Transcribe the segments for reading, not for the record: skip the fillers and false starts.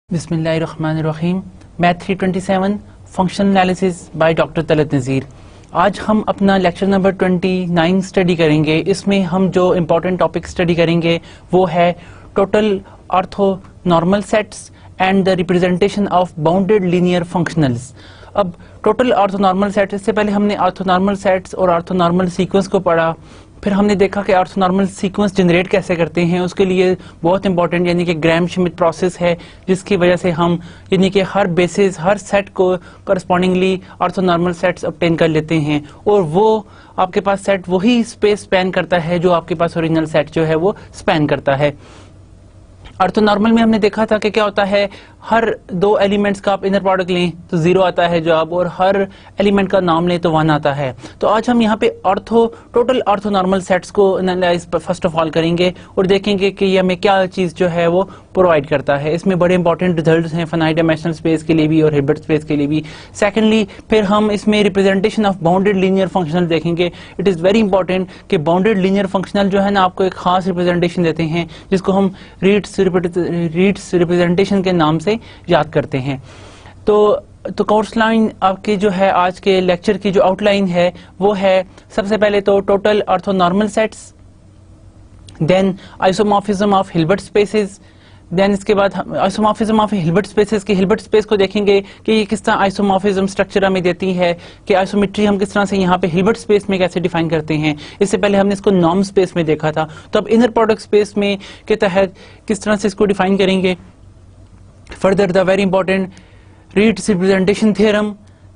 बिस्मिल्लाहिर्रहमानिर्रहीम। Math 327 functional analysis by doctor Talat Nazir. आज हम अपना लेक्चर नंबर 29 स्टडी करेंगे। इसमें हम जो इम्पोर्टेंट टॉपिक स्टडी करेंगे वो है total orthonormal sets and the representation of bounded linear functionals. अब टोटल ऑर्थोनॉर्मल सेट्स, इससे पहले हमने ऑर्थोनॉर्मल सेट्स और ऑर्थोनॉर्मल सीक्वेंस को पढ़ा। फिर हमने देखा कि ऑर्थोनॉर्मल सीक्वेंस जनरेट कैसे करते हैं। उसके लिए बहुत इंपॉर्टेंट यानी कि ग्राम श्मिट प्रोसेस है, जिसकी वजह से हम यानी कि हर बेसिस हर सेट को करस्पॉन्डिंगली ऑर्थोनॉर्मल सेट्स ऑब्टेन कर लेते हैं और वो आपके पास सेट वही स्पेस स्पैन करता है जो आपके पास ओरिजिनल सेट जो है वो स्पैन करता है। ऑर्थोनॉर्मल में हमने देखा था कि क्या होता है, हर दो एलिमेंट्स का आप इनर प्रोडक्ट लें तो 0 आता है जवाब, और हर एलिमेंट का नाम लें तो 1 आता है। तो आज हम यहाँ पे टोटल ऑर्थोनॉर्मल सेट्स को एनालाइज फर्स्ट ऑफ ऑल करेंगे और देखेंगे कि ये हमें क्या चीज़ जो है वो प्रोवाइड करता है। इसमें बड़े इंपॉर्टेंट रिजल्ट्स हैं फाइनाइट डायमेंशनल स्पेस के लिए भी और हिल्बर्ट स्पेस के लिए भी। सेकेंडली फिर हम इसमें representation of bounded linear functional देखेंगे। इट इज़ वेरी इंपॉर्टेंट कि बाउंडेड लीनियर फंक्शनल जो है ना आपको एक खास रिप्रेजेंटेशन देते हैं जिसको हम रीड्स रिप्रेजेंटेशन के नाम से याद करते हैं। तो कोर्स लाइन आपके जो है आज के लेक्चर की जो आउटलाइन है वो है सबसे पहले तो total orthonormal sets, then isomorphism of Hilbert spaces, then इसके बाद आइसोमॉर्फिज्म ऑफ हिल्बर्ट स्पेसेस की हिल्बर्ट स्पेस को देखेंगे कि ये किस तरह आइसोमॉर्फिज्म स्ट्रक्चर हमें देती है, कि आइसोमेट्री हम किस तरह से यहाँ पे हिल्बर्ट स्पेस में कैसे डिफाइन करते हैं। इससे पहले हमने इसको नॉर्म स्पेस में देखा था, तो अब इनर प्रोडक्ट स्पेस में के तहत किस तरह से इसको डिफाइन करेंगे। Further, the very important Reed's representation theorem,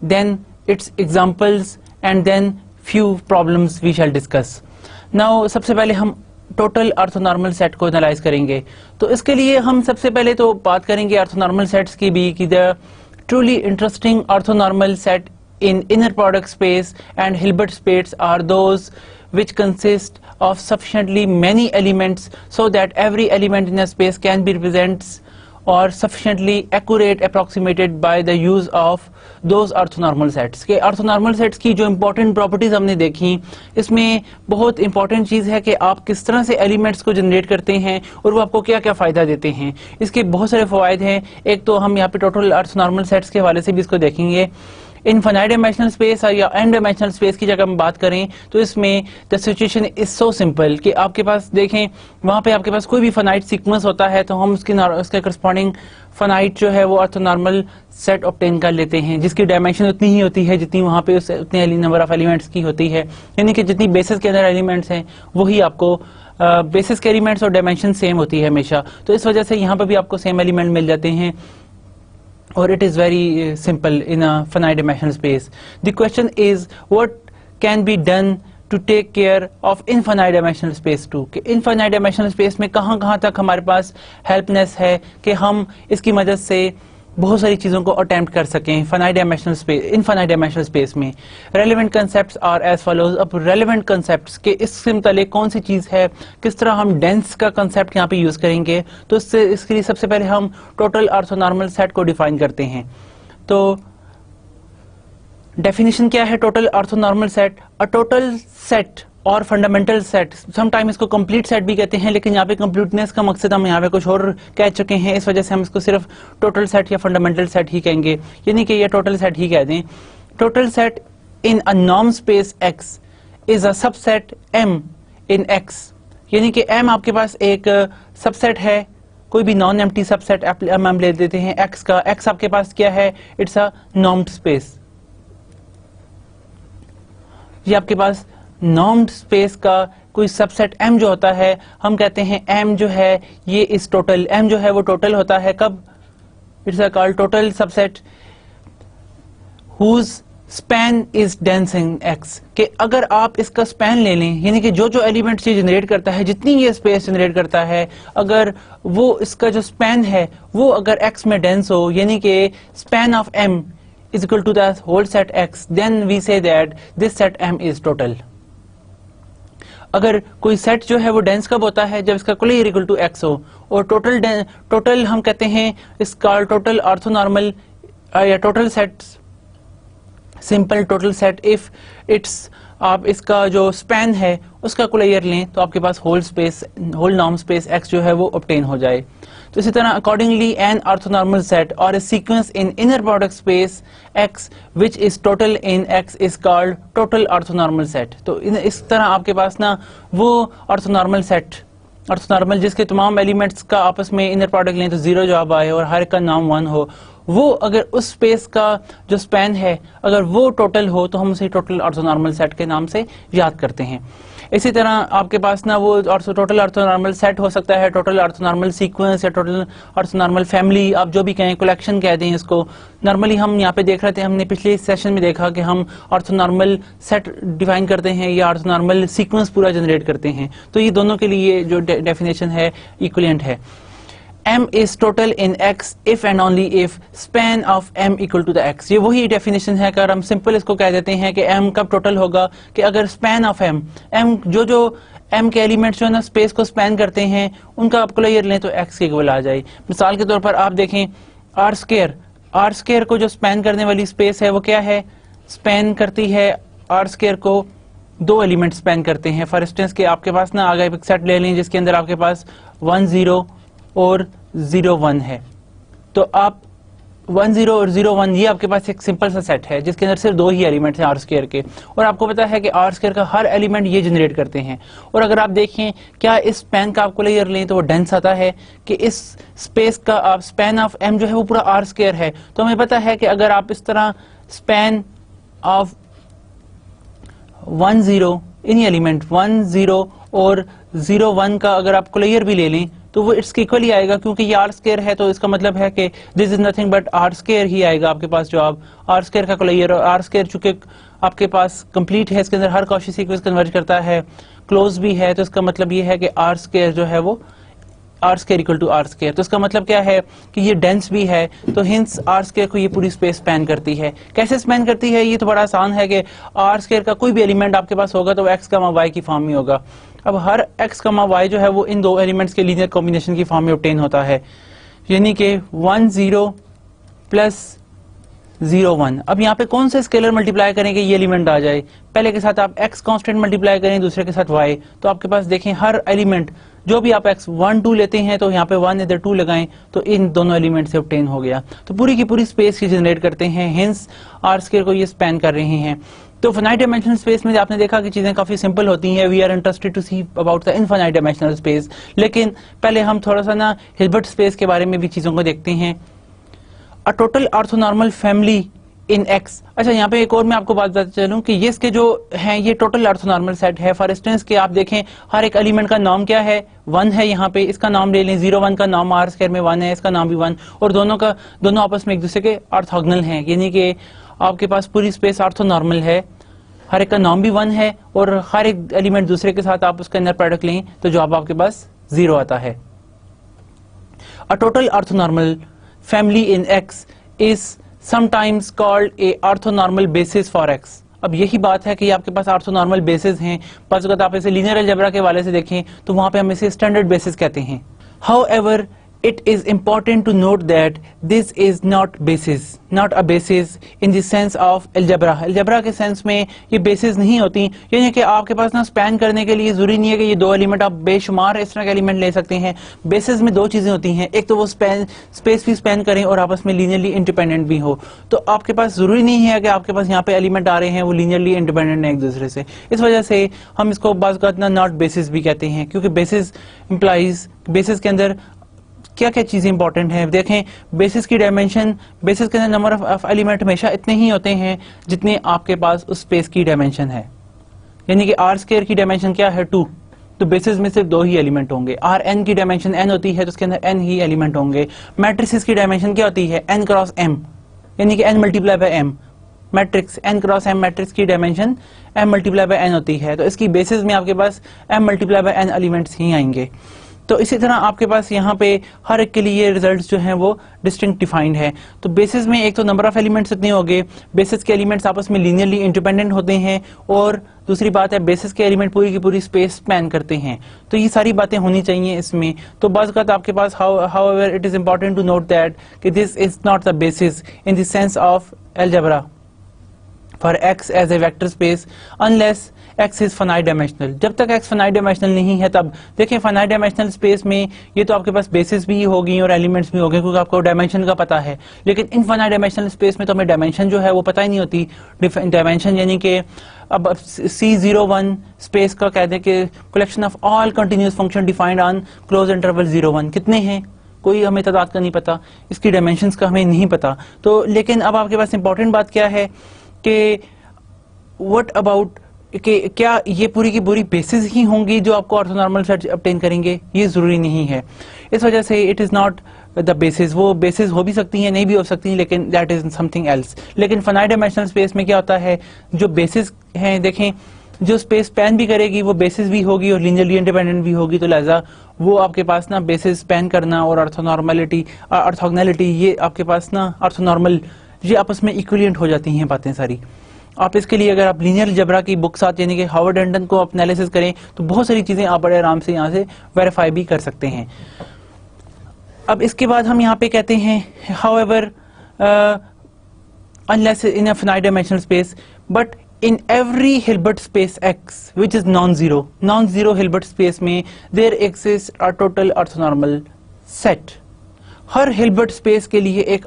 then its examples, and then few problems we shall discuss. Now, सबसे पहले हम टोटल ऑर्थोनॉर्मल सेट को एनालाइज करेंगे। तो इसके लिए हम सबसे पहले तो बात करेंगे ऑर्थोनॉर्मल सेट्स की भी, कि the truly interesting orthonormal set in inner product space and Hilbert space are those which consist of sufficiently many elements so that every element in a space can be represented और sufficiently accurate approximated by the use of those orthonormal sets। के orthonormal sets की जो important properties हमने देखी, इसमें बहुत important चीज़ है कि आप किस तरह से एलिमेंट्स को जनरेट करते हैं और वो आपको क्या क्या फ़ायदा देते हैं। इसके बहुत सारे फ़वाइद हैं। एक तो हम यहाँ पे टोटल ऑर्थोनॉर्मल सेट्स के हवाले से भी इसको देखेंगे। इनफाइनाइट डायमेंशनल स्पेस या एन डायमेंशनल स्पेस की जगह हम बात करें तो इसमें the situation is so simple कि आपके पास देखें वहाँ पे आपके पास कोई भी फाइनाइट सीक्वेंस होता है तो हम उसके करस्पॉन्डिंग फाइनाइट जो है वो ऑर्थोनॉर्मल सेट ऑब्टेन कर लेते हैं, जिसकी डायमेंशन उतनी ही होती है जितनी वहाँ पे उतने नंबर ऑफ एलिमेंट्स की होती है। यानी कि जितनी बेसिस के अंदर एलिमेंट्स हैं वही आपको बेसिस के एलिमेंट्स और डायमेंशन सेम होती है हमेशा। तो इस वजह से यहाँ पर भी आपको सेम एलिमेंट मिल जाते हैं और it is very simple in a finite dimensional space. The question is what can be done to take care of infinite dimensional space too, कि infinite dimensional space में कहाँ तक हमारे पास helpness है कि हम इसकी मदद से बहुत सारी चीज़ों को अटेम्प्ट कर सकें इनफाइनाइट डायमेंशनल स्पेस में। Relevant concepts are as follows. अब रेलेवेंट कंसेप्ट्स के इससे मुतालिक कौन सी चीज़ है, किस तरह हम डेंस का कंसेप्ट यहाँ पे यूज़ करेंगे, तो इसके लिए सबसे पहले हम टोटल ऑर्थोनॉर्मल सेट को डिफाइन करते हैं। तो डेफिनेशन क्या है total orthonormal set? A total set और फंडामेंटल सेट, समटाइम इसको कंप्लीट सेट भी कहते हैं, लेकिन यहाँ पे कंप्लीटनेस का मकसद हम यहाँ पे कुछ और कह चुके हैं, इस वजह से हम इसको सिर्फ टोटल सेट या फंडामेंटल सेट ही कहेंगे, यानी कि ये टोटल सेट ही कह दें। Total set in a norm space x is a subset M in x, यानी कि एम आपके पास एक सबसेट है, कोई भी नॉन एम्प्टी सबसेट हम ले देते हैं एक्स का। एक्स आपके पास क्या है? It's a normed space. ये आपके पास नॉर्म्ड स्पेस का कोई सबसेट m जो होता है, हम कहते हैं m जो है ये इस टोटल m जो है वो टोटल होता है कब? It's a called total subset whose span is dense in x, कि अगर आप इसका स्पैन ले लें, यानी कि जो एलिमेंट्स ये जनरेट करता है, जितनी ये स्पेस जनरेट करता है, अगर वो इसका जो स्पैन है वो अगर x में डेंस हो, यानी कि span of m is equal to the whole set x, then we say that this set m is total। अगर कोई सेट जो है वो डेंस कब होता है? जब इसका कुल इक्वल टू x हो। और टोटल हम कहते हैं इसका टोटल ऑर्थोनॉर्मल या total set, simple total set if it's आप इसका जो स्पैन है उसका कोलेयर लें तो आपके पास होल नॉर्म स्पेस x जो है वो ऑब्टेन हो जाए। तो इसी तरह अकॉर्डिंगली एन ऑर्थोनॉर्मल सेट और a sequence in inner product space x which is total in x is called total orthonormal set. तो इस तरह आपके पास ना वो ऑर्थोनॉर्मल सेट, ऑर्थोनॉर्मल जिसके तमाम एलिमेंट्स का आपस में इनर प्रोडक्ट लें तो 0 जवाब आए और हर एक का नाम 1 हो, वो अगर उस स्पेस का जो स्पैन है अगर वो टोटल हो तो हम उसे टोटल ऑर्थोनॉर्मल सेट के नाम से याद करते हैं। इसी तरह आपके पास ना वो टोटल ऑर्थोनॉर्मल सेट हो सकता है, टोटल ऑर्थोनॉर्मल सीक्वेंस या टोटल ऑर्थोनॉर्मल फैमिली, आप जो भी कहें, कलेक्शन कह दें इसको। नॉर्मली हम यहाँ पे देख रहे थे, हमने पिछले सेशन में देखा कि हम ऑर्थोनॉर्मल सेट डिफाइन करते हैं या ऑर्थोनॉर्मल सीक्वेंस पूरा जनरेट करते हैं, तो ये दोनों के लिए जो डेफिनेशन है इक्विवेलेंट है। M is total in X if and only if span of M equal to the X। ये वही डेफिनेशन है। अगर हम सिंपल इसको कह देते हैं कि M कब टोटल होगा कि अगर स्पैन ऑफ M जो M के एलिमेंट्स जो है ना स्पेस को स्पैन करते हैं उनका आप कोलेयर लें तो X के इक्वल आ जाए। मिसाल के तौर पर आप देखें आर स्क्वायर को जो स्पैन करने वाली स्पेस है वो क्या है, स्पैन करती है आर स्क्वायर को 2 एलिमेंट स्पैन करते हैं। फॉर इंस्टेंस के आपके पास ना आगे एक सेट ले लें जिसके अंदर आपके पास 1 0 और 0 1 है, तो आप 1 0 और 0 1 ये आपके पास एक सिंपल सा सेट है जिसके अंदर सिर्फ 2 ही एलिमेंट्स हैं आर स्क्वायर के, और आपको पता है कि आर स्क्वायर का हर एलिमेंट ये जनरेट करते हैं। और अगर आप देखें क्या इस स्पैन का आप कोलेयर लें तो वो डेंस आता है कि इस स्पेस का आप स्पैन ऑफ एम जो है वो पूरा आर स्क्वायर है। तो हमें पता है कि अगर आप इस तरह स्पैन ऑफ 1 0 इन एलिमेंट 1 0 और 0 1 का अगर आप कोलेयर भी ले लें तो वो इसके इक्वल ही आएगा, क्योंकि ये आर स्क्वायर है तो इसका मतलब है कि this is nothing but R square ही आएगा आपके पास जवाब। आर स्क्वायर का कोलेयर, और आर स्क्वायर चूंकि आपके पास कंप्लीट है, इसके अंदर हर कॉची सीक्वेंस कन्वर्ज करता है, क्लोज भी है, तो इसका मतलब ये है कि आर स्क्वायर जो है वो r square equal to r square. तो इसका मतलब क्या है कि ये डेंस भी है, तो हिंस आर स्क्वायर को ये पूरी स्पेस स्पैन करती है। कैसे स्पैन करती है, ये तो बड़ा आसान है कि आर स्क्वायर का कोई भी एलिमेंट आपके पास होगा तो एक्स कमा वाई की फॉर्म में होगा। अब हर एक्स कमा वाई जो है वो इन 2 एलिमेंट्स के लीनियर कॉम्बिनेशन की फॉर्म में ऑब्टेन होता है, यानी कि 1 0 प्लस 0 1। अब यहाँ पे कौन सा स्केलर मल्टीप्लाई करें कि ये एलिमेंट आ जाए, पहले के साथ आप x कांस्टेंट मल्टीप्लाई करें, दूसरे के साथ y, तो आपके पास देखें हर एलिमेंट जो भी आप x 1 2 लेते हैं तो यहाँ पे 1 इधर 2 लगाएं तो इन दोनों एलिमेंट से ऑब्टेन हो गया। तो पूरी की पूरी स्पेस ही जनरेट करते हैं, हिंस आर स्क्वायर को ये स्पैन कर रहे हैं। तो फाइनाइट डायमेंशनल स्पेस में आपने देखा कि चीजें काफी सिंपल होती हैं। We are interested to see about the infinite dimensional space, लेकिन पहले हम थोड़ा सा ना हिल्बर्ट स्पेस के बारे में भी चीजों को देखते हैं। अ total orthonormal family in x. अच्छा, यहाँ पे एक और मैं आपको बात बताता चलूं कि ये इसके जो हैं ये टोटल ऑर्थोनॉर्मल सेट है। फॉर इंस्टेंस के आप देखें हर एक एलिमेंट का नाम क्या है, 1 है, यहाँ पे इसका नाम ले लें, 0 1 का नाम आर स्क्वायर में 1 है, इसका नाम भी 1, और दोनों आपस में एक दूसरे के ऑर्थोगोनल हैं, यानी कि आपके पास पूरी स्पेस ऑर्थोनॉर्मल है, हर एक का नाम भी 1 है और हर एक एलिमेंट दूसरे के साथ आप उसका इनर प्रोडक्ट लें तो जवाब आपके पास 0 आता है। अ total orthonormal family in x is sometimes called a orthonormal basis for x। अब यही बात है कि आपके पास ऑर्थोनॉर्मल बेसिस हैं, बस अगर आप इसे लीनियर अलजेब्रा के वाले से देखें तो वहां पे हम इसे स्टैंडर्ड बेसिस कहते हैं। However, it is important to note that this is not a basis in the sense of algebra। Algebra के सेंस में ये बेसिस नहीं होती, यानी कि आपके पास ना स्पैन करने के लिए जरूरी नहीं है कि ये 2 एलिमेंट, आप बेशुमार इस तरह के एलिमेंट ले सकते हैं। बेसिस में 2 चीजें होती हैं, एक तो वो स्पेस भी स्पैन करें और आपस में लीनियरली इंडिपेंडेंट भी हो। तो आपके पास जरूरी नहीं है कि आपके पास यहाँ पे एलिमेंट आ रहे हैं वो लीनियरली इंडिपेंडेंट है एक दूसरे से। इस वजह से हम इसको बाज़ ना नॉट बेसिस भी कहते हैं, क्योंकि बेसिस इंप्लाइज, बेसिस के अंदर क्या क्या चीजें इंपॉर्टेंट हैं। देखें बेसिस की डायमेंशन, बेसिस के अंदर नंबर ऑफ एलिमेंट हमेशा इतने ही होते हैं जितने आपके पास उस स्पेस की डायमेंशन है, यानी कि आर स्क्वायर की डायमेंशन क्या है 2, तो बेसिस में सिर्फ 2 ही एलिमेंट होंगे। आर एन की डायमेंशन n होती है तो उसके अंदर n ही एलिमेंट होंगे। मैट्रिक्स की डायमेंशन क्या होती है n क्रॉस m, यानी कि n multiply by m। Matrix n cross m matrix की dimension m multiply by n होती है, तो इसकी बेसिस में आपके पास m multiply by n elements ही आएंगे। तो इसी तरह आपके पास यहाँ पे हर एक के लिए रिजल्ट्स जो हैं वो डिस्टिंक्ट डिफाइंड है। तो बेसिस में एक तो नंबर ऑफ एलिमेंट्स इतने हो गए, बेसिस के एलिमेंट्स आपस में लीनियरली इंडिपेंडेंट होते हैं, और दूसरी बात है बेसिस के एलिमेंट पूरी की पूरी स्पेस स्पैन करते हैं। तो ये सारी बातें होनी चाहिए इसमें। तो बाज़ वक़्त आपके पास however it is important to note that कि this is not the basis in the sense of algebra. For x as a vector space unless x is finite dimensional. जब तक x फाइनाइट डायमेंशनल नहीं है तब देखें finite dimensional space में ये तो आपके पास बेसिस भी होगी और एलिमेंट्स भी होंगे क्योंकि आपको डायमेंशन का पता है, लेकिन इनफाइनाइट डायमेंशनल स्पेस में तो हमें डायमेंशन जो है वो पता ही नहीं होती। डायमेंशन यानी कि अब C01 स्पेस का कहते हैं कि collection of all continuous function defined on close interval 01 कितने हैं, कोई हमें तादाद का नहीं पता, इसकी डायमेंशंस का हमें नहीं पता। तो लेकिन अब आपके पास इंपॉर्टेंट बात क्या है कि व्हाट अबाउट कि क्या ये पूरी की पूरी बेसिस ही होंगी जो आपको ऑर्थोनॉर्मल सेट ऑब्टेन करेंगे, ये जरूरी नहीं है। इस वजह से it is not the basis, वो बेसिस हो भी सकती हैं नहीं भी हो सकती हैं, लेकिन दैट इज समथिंग एल्स। लेकिन फाइनाइट डायमेंशनल स्पेस में क्या होता है, जो बेसिस हैं देखें जो स्पेस स्पैन भी करेगी वो बेसिस भी होगी और लीनियरली इंडिपेंडेंट भी होगी, तो लिहाजा वो आपके पास ना बेसिस स्पैन करना और ऑर्थोगोनैलिटी ये आपके पास ना ऑर्थोनॉर्मल ये आपस में इक्विवेलेंट हो जाती हैं बातें सारी। आप इसके लिए अगर आप लीनियर अलजेब्रा की बुक साथ यानी कि हार्वर्ड एंडन को आप एनालिसिस करें तो बहुत सारी चीजें आप बड़े आराम से यहाँ से वेरीफाई भी कर सकते हैं। अब इसके बाद हम यहाँ पे कहते हैं however unless in a finite dimensional space but in every Hilbert space X which is non-zero Hilbert space में there exists a total orthonormal set। Her Hilbert space के लिए एक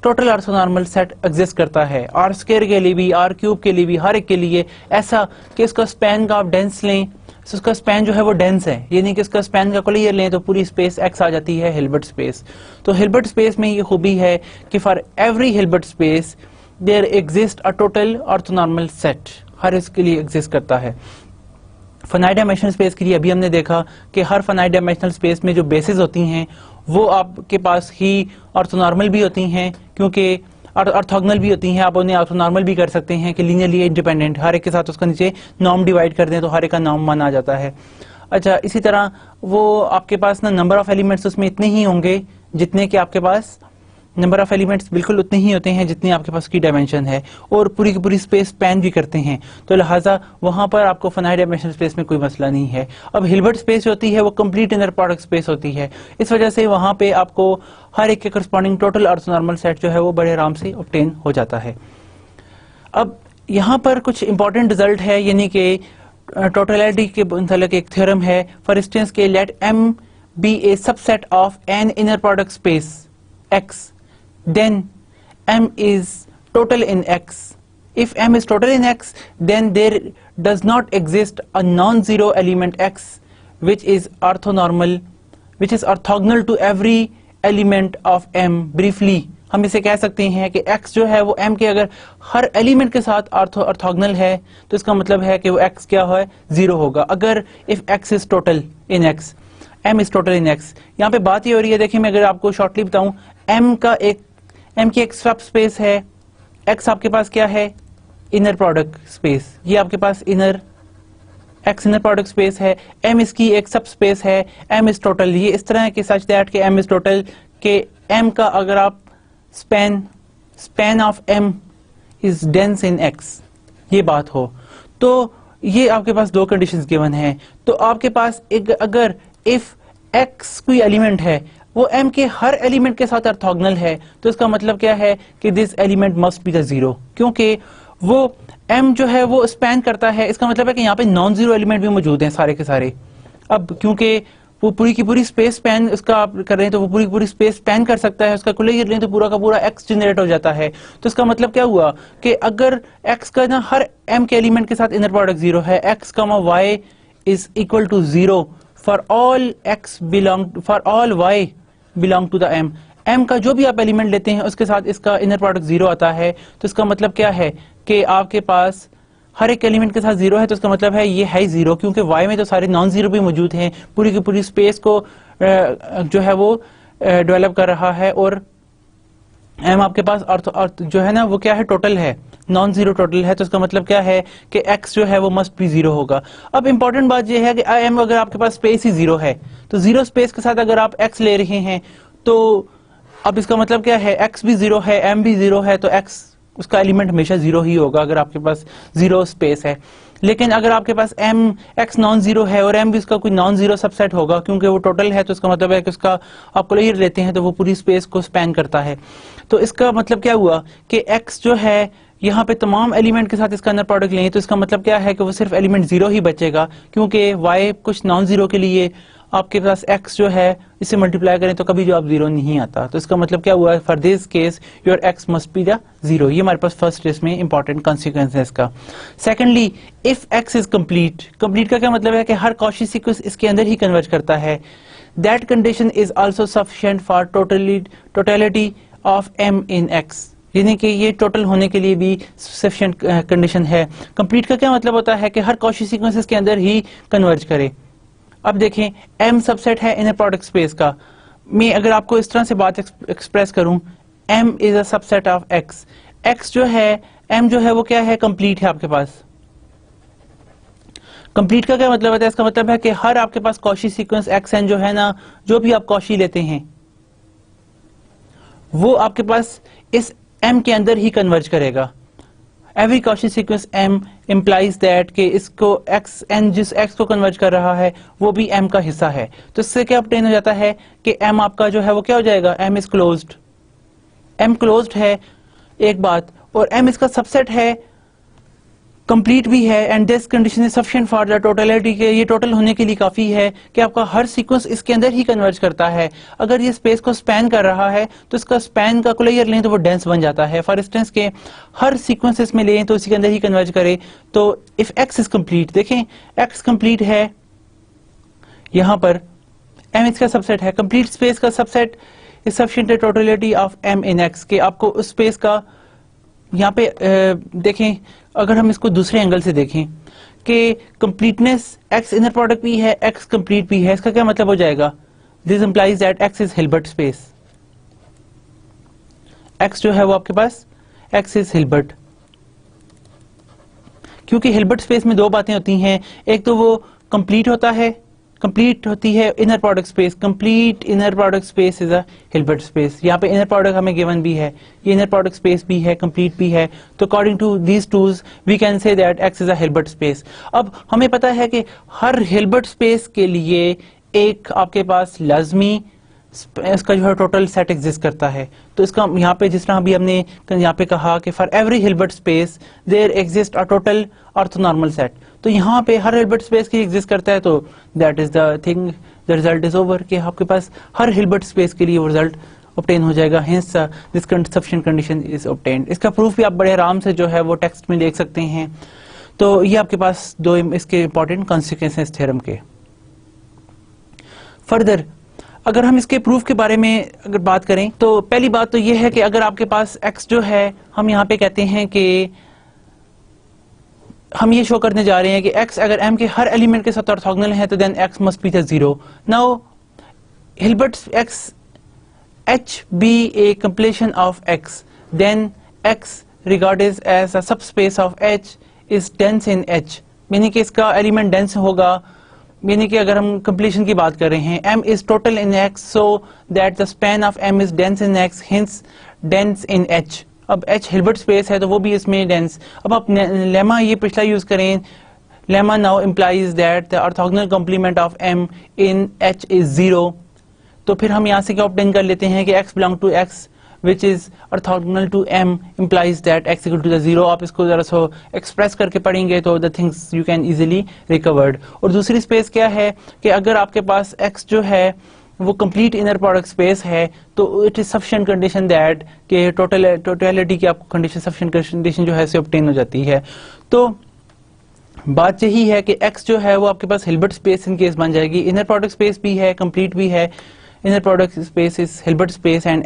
टोटल ऑर्थोनॉर्मल सेट एग्जिस्ट करता है, are square के लिए भी are cube के लिए भी, हर एक के लिए ऐसा कि इसका स्पैन का आप डेंस लें तो उसका स्पैन जो है वो डेंस है, यानी कि इसका स्पैन का कोलियर लें तो पूरी स्पेस एक्स आ जाती है हिल्बर्ट स्पेस। तो हिल्बर्ट स्पेस में ये खूबी है कि for every Hilbert space there exist a total orthonormal set, हर इसके लिए एग्जिस्ट करता है। फाइनाइट डायमेंशनल स्पेस के लिए अभी हमने देखा कि हर फाइनाइट डायमेंशनल स्पेस में जो बेसिस होती हैं वो आपके पास ही ऑर्थोनॉर्मल भी होती हैं, क्योंकि ऑर्थोगोनल भी होती हैं, आप उन्हें ऑर्थोनॉर्मल भी कर सकते हैं कि लीनियरली इंडिपेंडेंट, हर एक के साथ उसका नीचे नॉर्म डिवाइड कर दें तो हर एक का नॉर्म मान आ जाता है। अच्छा, इसी तरह वो आपके पास ना नंबर ऑफ एलिमेंट्स उसमें इतने ही होंगे जितने कि आपके पास नंबर ऑफ एलिमेंट्स बिल्कुल उतने ही होते हैं जितनी आपके पास की डायमेंशन है, और पूरी की पूरी स्पेस स्पैन भी करते हैं, तो लिहाजा वहां पर आपको फाइनाइट डायमेंशनल स्पेस में कोई मसला नहीं है। अब हिल्बर्ट स्पेस होती है वो कंप्लीट इनर प्रोडक्ट स्पेस होती है, इस वजह से वहां पे आपको हर एक के करस्पॉन्डिंग टोटल ऑर्थोनॉर्मल सेट जो है वो बड़े आराम से ऑब्टेन हो जाता है। अब यहाँ पर कुछ इंपॉर्टेंट रिजल्ट है, यानी कि टोटलिटी के मतलब एक थ्योरम है। फॉर इंस्टेंस के let M be a subset of an inner product space x, then M is total in X. If M is total in X, then there does not exist a non-zero element X which is orthogonal to every element of M. Briefly, हम इसे कह सकते हैं कि X जो है वो M के अगर हर एलिमेंट के साथ ऑर्थोगोनल है तो इसका मतलब है कि वो X क्या है, जीरो होगा। अगर if X is total in X, M is total in X, यहाँ पे बात ये हो रही है, देखिए मैं अगर आपको शॉर्टली बताऊं, M की एक सब स्पेस है, X आपके पास क्या है, इनर प्रोडक्ट स्पेस, ये आपके पास X इनर प्रोडक्ट स्पेस है, M इसकी एक सब स्पेस है, M इज टोटल, ये इस तरह के सच दैट के M इज टोटल के M का अगर आप span of M is dense in X ये बात हो, तो ये आपके पास दो कंडीशंस गिवन है। तो आपके पास एक अगर इफ X कोई एलिमेंट है वो M के हर एलिमेंट के साथ ऑर्थोगोनल है तो इसका मतलब क्या है कि this element must be the zero, क्योंकि वो M जो है वो स्पैन करता है, इसका मतलब है कि यहाँ पे नॉन जीरो एलिमेंट भी मौजूद हैं सारे के सारे। अब क्योंकि वो पूरी की पूरी स्पेस स्पैन इसका आप कर रहे हैं तो वो पूरी की पूरी स्पेस स्पैन कर सकता है, उसका कुल लें तो पूरा का पूरा X जनरेट हो जाता है। तो इसका मतलब क्या हुआ कि अगर X का ना हर M के एलिमेंट के साथ इनर प्रोडक्ट जीरो है, X, Y is equal to zero for all Y belong to the M का जो भी आप एलिमेंट लेते हैं उसके साथ इसका इनर प्रोडक्ट जीरो आता है, तो इसका मतलब क्या है कि आपके पास हर एक एलिमेंट के साथ जीरो है, तो इसका मतलब है ये है जीरो, क्योंकि Y में तो सारे नॉन जीरो भी मौजूद हैं, पूरी की पूरी स्पेस को जो है वो डेवलप कर रहा है, और M आपके पास जो है ना वो क्या है, टोटल है, नॉन जीरो टोटल है, तो इसका मतलब क्या है कि X जो है वो मस्ट भी जीरो होगा। अब इंपॉर्टेंट बात ये है कि M अगर आपके पास स्पेस ही जीरो है तो जीरो स्पेस के साथ अगर आप X ले रहे हैं तो अब इसका मतलब क्या है, X भी जीरो है, M भी जीरो है, तो X उसका एलिमेंट हमेशा जीरो ही होगा अगर आपके पास जीरो स्पेस है। लेकिन अगर आपके पास X नॉन जीरो है और M भी उसका कोई नॉन जीरो सबसेट होगा, क्योंकि वो टोटल है, तो इसका मतलब है कि उसका आप क्लियर लेते हैं तो वो पूरी स्पेस को स्पैन करता है। तो इसका मतलब क्या हुआ कि X जो है यहाँ पे तमाम एलिमेंट के साथ इसका अंदर प्रोडक्ट लें तो इसका मतलब क्या है कि वो सिर्फ एलिमेंट जीरो ही बचेगा, क्योंकि y कुछ नॉन जीरो के लिए आपके पास x जो है इसे मल्टीप्लाई करें तो कभी जवाब जीरो नहीं आता। तो इसका मतलब क्या हुआ, for this case your x must be the zero. ये हमारे पास फर्स्ट इसमें इंपॉर्टेंट कॉन्सिक्वेंस है इसका। Secondly, if x is complete, complete का क्या मतलब है कि हर कॉची सीक्वेंस इसके अंदर ही कन्वर्ज करता है। That condition is also sufficient for totality of m in x, यानी कि ये टोटल होने के लिए भी सफिशिएंट कंडीशन है। कंप्लीट का क्या मतलब होता है कि हर कॉची सीक्वेंस इसके अंदर ही कन्वर्ज करे। अब देखें, m सबसेट है इनर प्रोडक्ट स्पेस का। मैं अगर आपको इस तरह से बात एक्सप्रेस करूं, m is a subset of x, x जो है m जो है वो क्या है, कंप्लीट है आपके पास। कंप्लीट का क्या मतलब होता है, इसका मतलब है कि हर आपके पास कॉची सीक्वेंस xn जो है ना, जो भी आप कॉची लेते हैं वो आपके पास इस m के अंदर ही कन्वर्ज करेगा। Every Cauchy sequence m implies that कि इसको xn जिस x को कन्वर्ज कर रहा है वो भी m का हिस्सा है। तो इससे क्या ऑब्टेन हो जाता है कि m आपका जो है वो क्या हो जाएगा, m is closed, m closed है एक बात, और m इसका सबसेट है, कंप्लीट भी है, and this condition is sufficient for the totality, के ये टोटल होने के लिए काफी है कि आपका हर सीक्वेंस इसके अंदर ही कन्वर्ज करता है। अगर ये स्पेस को स्पैन कर रहा है तो इसका स्पैन का क्लियर लें तो वो डेंस बन जाता है। फॉर इंस्टेंस के हर सीक्वेंस इसमें लें तो इसी के अंदर ही कन्वर्ज करे। तो इफ x इज कंप्लीट, देखें x कंप्लीट है, यहां पर m इसका सबसेट है, कंप्लीट स्पेस का subset is sufficient totality of m in x, के आपको उस स्पेस का यहाँ पे देखें, अगर हम इसको दूसरे एंगल से देखें कि कंप्लीटनेस x इनर प्रोडक्ट भी है, x कंप्लीट भी है, इसका क्या मतलब हो जाएगा, this implies that x is Hilbert space. x जो है वो आपके पास x इज हिल्बर्ट, क्योंकि हिल्बर्ट स्पेस में दो बातें होती हैं, एक तो वो कंप्लीट होता है, कंप्लीट होती है inner product space, complete inner product space is a Hilbert space. यहाँ पे इनर प्रोडक्ट हमें गिवन भी है, ये इनर प्रोडक्ट स्पेस भी है, कंप्लीट भी है। तो according to these twos we can say that x is a Hilbert space. अब हमें पता है कि हर हिल्बर्ट स्पेस के लिए एक आपके पास लाजमी इसका जो है टोटल सेट एग्जिस्ट करता है। तो इसका यहाँ पे जिस तरह अभी हमने यहाँ पे कहा कि for every Hilbert space there exist a total orthonormal set, तो यहाँ पे हर हिल्बर्ट स्पेस की एग्जिस्ट करता है, तो that is the thing, the result is over, कि आपके पास हर हिल्बर्ट स्पेस के लिए वो रिजल्ट ऑब्टेन हो जाएगा। Hence this sufficient condition is obtained. इसका प्रूफ भी आप बड़े आराम से जो है वो टेक्स्ट में देख सकते हैं। तो ये आपके पास दो इसके इंपॉर्टेंट कॉन्सिक्वेंसेस थ्योरम के। फर्दर अगर हम इसके प्रूफ के बारे में अगर बात करें तो पहली बात तो ये है कि अगर आपके पास x जो है, हम यहाँ पे कहते हैं कि हम ये शो करने जा रहे हैं कि x अगर m के हर एलिमेंट के साथ ऑर्थोगोनल है तो then x must be the zero. Now Hilbert x h be a completion of x, then x regarded as a subspace of h is dense in h, यानी कि इसका element dense होगा, यानी कि अगर हम कंप्लीशन की बात कर रहे हैं, m is total in x so that the span of m is dense in x, hence dense in h। अब h हिल्बर्ट स्पेस है तो वो भी इसमें डेंस। अब आप लेमा ये पिछला यूज करें, lemma now implies that the orthogonal complement of m in h is zero। तो फिर हम यहाँ से क्या ऑब्टेन कर लेते हैं कि x belong to x which is orthogonal to m implies that x equal to the zero। आप इसको जरा सो एक्सप्रेस करके पढ़ेंगे तो the things you can easily recovered। और दूसरी स्पेस क्या है कि अगर आपके पास x जो है वो कंप्लीट इनर प्रोडक्ट स्पेस है तो it is sufficient condition that के टोटलिटी की आपको कंडीशन सफिशिएंट कंडीशन जो है से ऑब्टेन हो जाती है। तो बात यही है कि x जो है वो आपके पास हिल्बर्ट स्पेस इन केस बन जाएगी, इनर प्रोडक्ट स्पेस भी है, कंप्लीट भी है, inner product space is Hilbert space and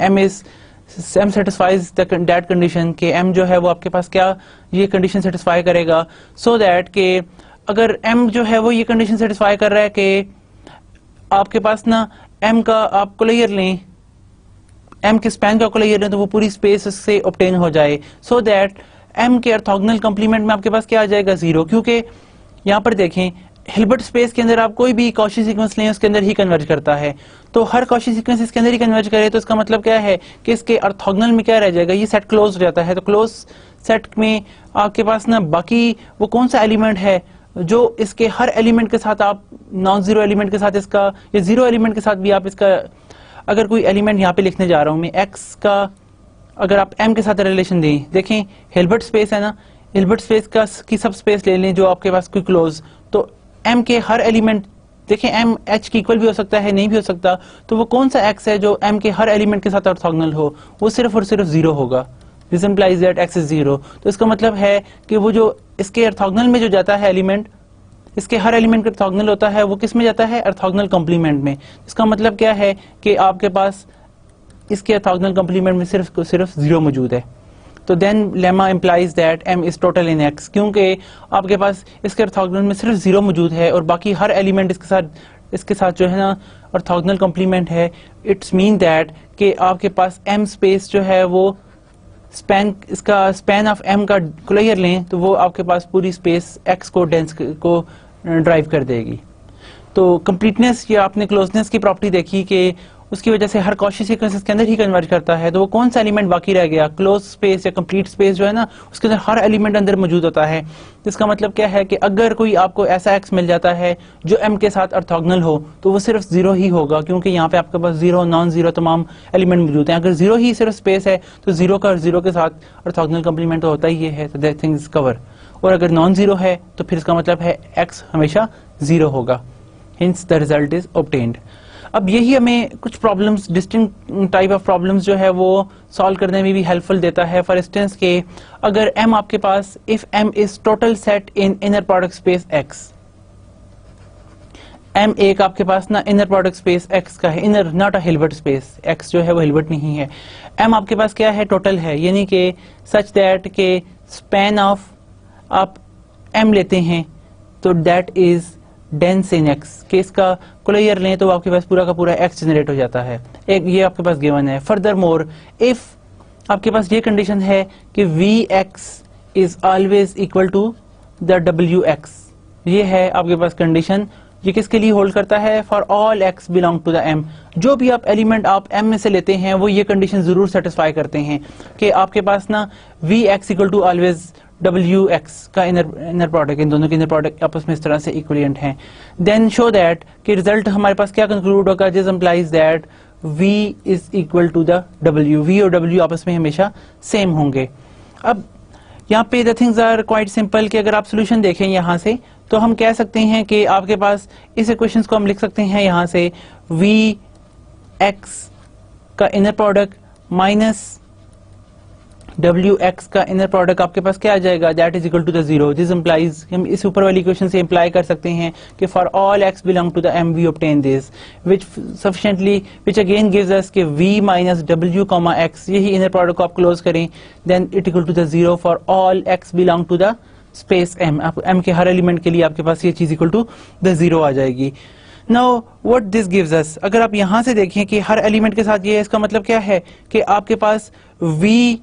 m satisfies that condition कि m जो है वो आपके पास क्या ये कंडीशन सेटिस्फाई करेगा, सो दैट के अगर m जो है वो ये कंडीशन सेटिस्फाई कर रहा है कि आपके पास ना m का आप कोलेयर लें, m के स्पैन का कोलेयर लें तो वो पूरी स्पेस से ऑब्टेन हो जाए, सो दैट m के ऑर्थोगोनल कॉम्प्लीमेंट में आपके पास क्या आ जाएगा, जीरो। क्योंकि यहाँ पर देखें हिल्बर्ट स्पेस के अंदर आप कोई भी कॉची सीक्वेंस लें उसके अंदर ही कन्वर्ज करता है, तो हर कॉची सीक्वेंस इसके अंदर ही कन्वर्ज करे तो इसका मतलब क्या है कि इसके ऑर्थोगोनल में क्या रह जाएगा, ये सेट क्लोज हो जाता है। तो क्लोज सेट में आपके पास ना बाकी वो कौन सा एलिमेंट है जो इसके हर एलिमेंट के साथ आप नॉन जीरो एलिमेंट के साथ इसका या जीरो एलिमेंट के साथ भी आप इसका, अगर कोई एलिमेंट यहाँ पे लिखने जा रहा हूं मैं x का अगर आप m के साथ रिलेशन दें, देखें हिल्बर्ट स्पेस है ना, हिल्बर्ट स्पेस का की सब स्पेस ले लें जो आपके पास कोई क्लोज, तो m के हर एलिमेंट, देखें m h की इक्वल भी हो सकता है, नहीं भी हो सकता, तो वो कौन सा x है जो m के हर एलिमेंट के साथ ऑर्थोगोनल हो, वो सिर्फ और सिर्फ 0 होगा। This implies that x is 0। तो इसका मतलब है कि वो जो इसके ऑर्थोगोनल में जो जाता है एलिमेंट, इसके हर एलिमेंट का ऑर्थोगोनल होता है, वो किस में जाता है, ऑर्थोगोनल कॉम्प्लीमेंट में। इसका मतलब क्या है कि आपके पास इसके ऑर्थोगोनल कॉम्प्लीमेंट में सिर्फ 0 मौजूद है। तो then lemma implies that m is total in x, क्योंकि आपके पास इसके ऑर्थोगोनल में सिर्फ 0 मौजूद है और बाकी हर एलिमेंट इसके साथ जो है ना ऑर्थोगोनल कॉम्प्लीमेंट है। इट्स मीन दैट कि आपके पास m स्पेस जो है वो इसका स्पैन ऑफ m का क्लियर लें तो वो आपके पास पूरी स्पेस x को डेंस को ड्राइव कर देगी। तो कंप्लीटनेस या आपने क्लोजनेस की प्रॉपर्टी देखी कि उसकी वजह से हर कॉची सीक्वेंसेस के अंदर ही कन्वर्ज करता है, तो वो कौन सा एलिमेंट बाकी रह गया, क्लोज स्पेस या कंप्लीट स्पेस जो है ना उसके अंदर हर एलिमेंट अंदर मौजूद होता है। इसका मतलब क्या है कि अगर कोई आपको ऐसा x मिल जाता है जो m के साथ ऑर्थोगोनल हो तो वो सिर्फ 0 ही होगा, क्योंकि यहाँ पे आपके पास 0 नॉन 0 तमाम एलिमेंट मौजूद हैं। अगर 0 ही सिर्फ स्पेस है तो 0 का 0 के साथ ऑर्थोगोनल कॉम्प्लीमेंट तो होता ही है, तो दैट थिंग इज कवर। और अगर नॉन 0 है तो फिर इसका मतलब है x हमेशा 0 होगा, hints the result is obtained. अब यही हमें कुछ problems, distinct type of problems जो है वो सॉल्व करने में भी हेल्पफुल देता है। फॉर इंस्टेंस के अगर m आपके पास, if m is total set in inner product space x, m एक आपके पास ना इनर प्रोडक्ट स्पेस x का है, inner not a Hilbert space, x जो है वो हिल्बर्ट नहीं है, m आपके पास क्या है, टोटल है, यानी कि सच दैट के स्पैन ऑफ आप m लेते हैं तो that is dense in x, के इसका क्लियर लें तो आपके पास पूरा का पूरा x जनरेट हो जाता है। एक ये आपके पास गिवन है। फर्दर मोर इफ आपके पास ये कंडीशन है कि vx is always equal to the wx, ये है आपके पास कंडीशन, ये किसके लिए होल्ड करता है, for all x belong to the m। जो भी आप एलिमेंट आप m में से लेते हैं वो ये कंडीशन जरूर सेटिस्फाई करते हैं कि आपके पास ना vx equal to always wx का इनर प्रोडक्ट, इन दोनों के इनर प्रोडक्ट आपस में इस तरह से इक्विवेलेंट हैं। देन शो दैट कि रिजल्ट हमारे पास क्या कंक्लूड होगा, this implies that v is equal to the w, v और w आपस में हमेशा सेम होंगे। अब यहाँ पे the things are quite simple कि अगर आप सोल्यूशन देखें यहाँ से तो हम कह सकते हैं कि आपके पास इस इक्वेशंस को हम लिख सकते हैं यहाँ से vx का इनर प्रोडक्ट माइनस wx का इनर प्रोडक्ट आपके पास क्या आ जाएगा, that is equal to the 0। This implies, हम इस ऊपर वाली इक्वेशन से इंप्लाई कर सकते हैं कि for all x belong to the m we obtain this which sufficiently which again gives us कि v minus w comma x, यही इनर प्रोडक्ट को आप क्लोज करें then it equal to the 0 for all x belong to the space m। आप m के हर element के लिए आपके पास ये चीज इक्वल टू द 0 आ जाएगी। Now what this gives us, अगर आप यहां से देखें कि हर एलिमेंट के साथ ये है, इसका मतलब क्या है कि आपके पास v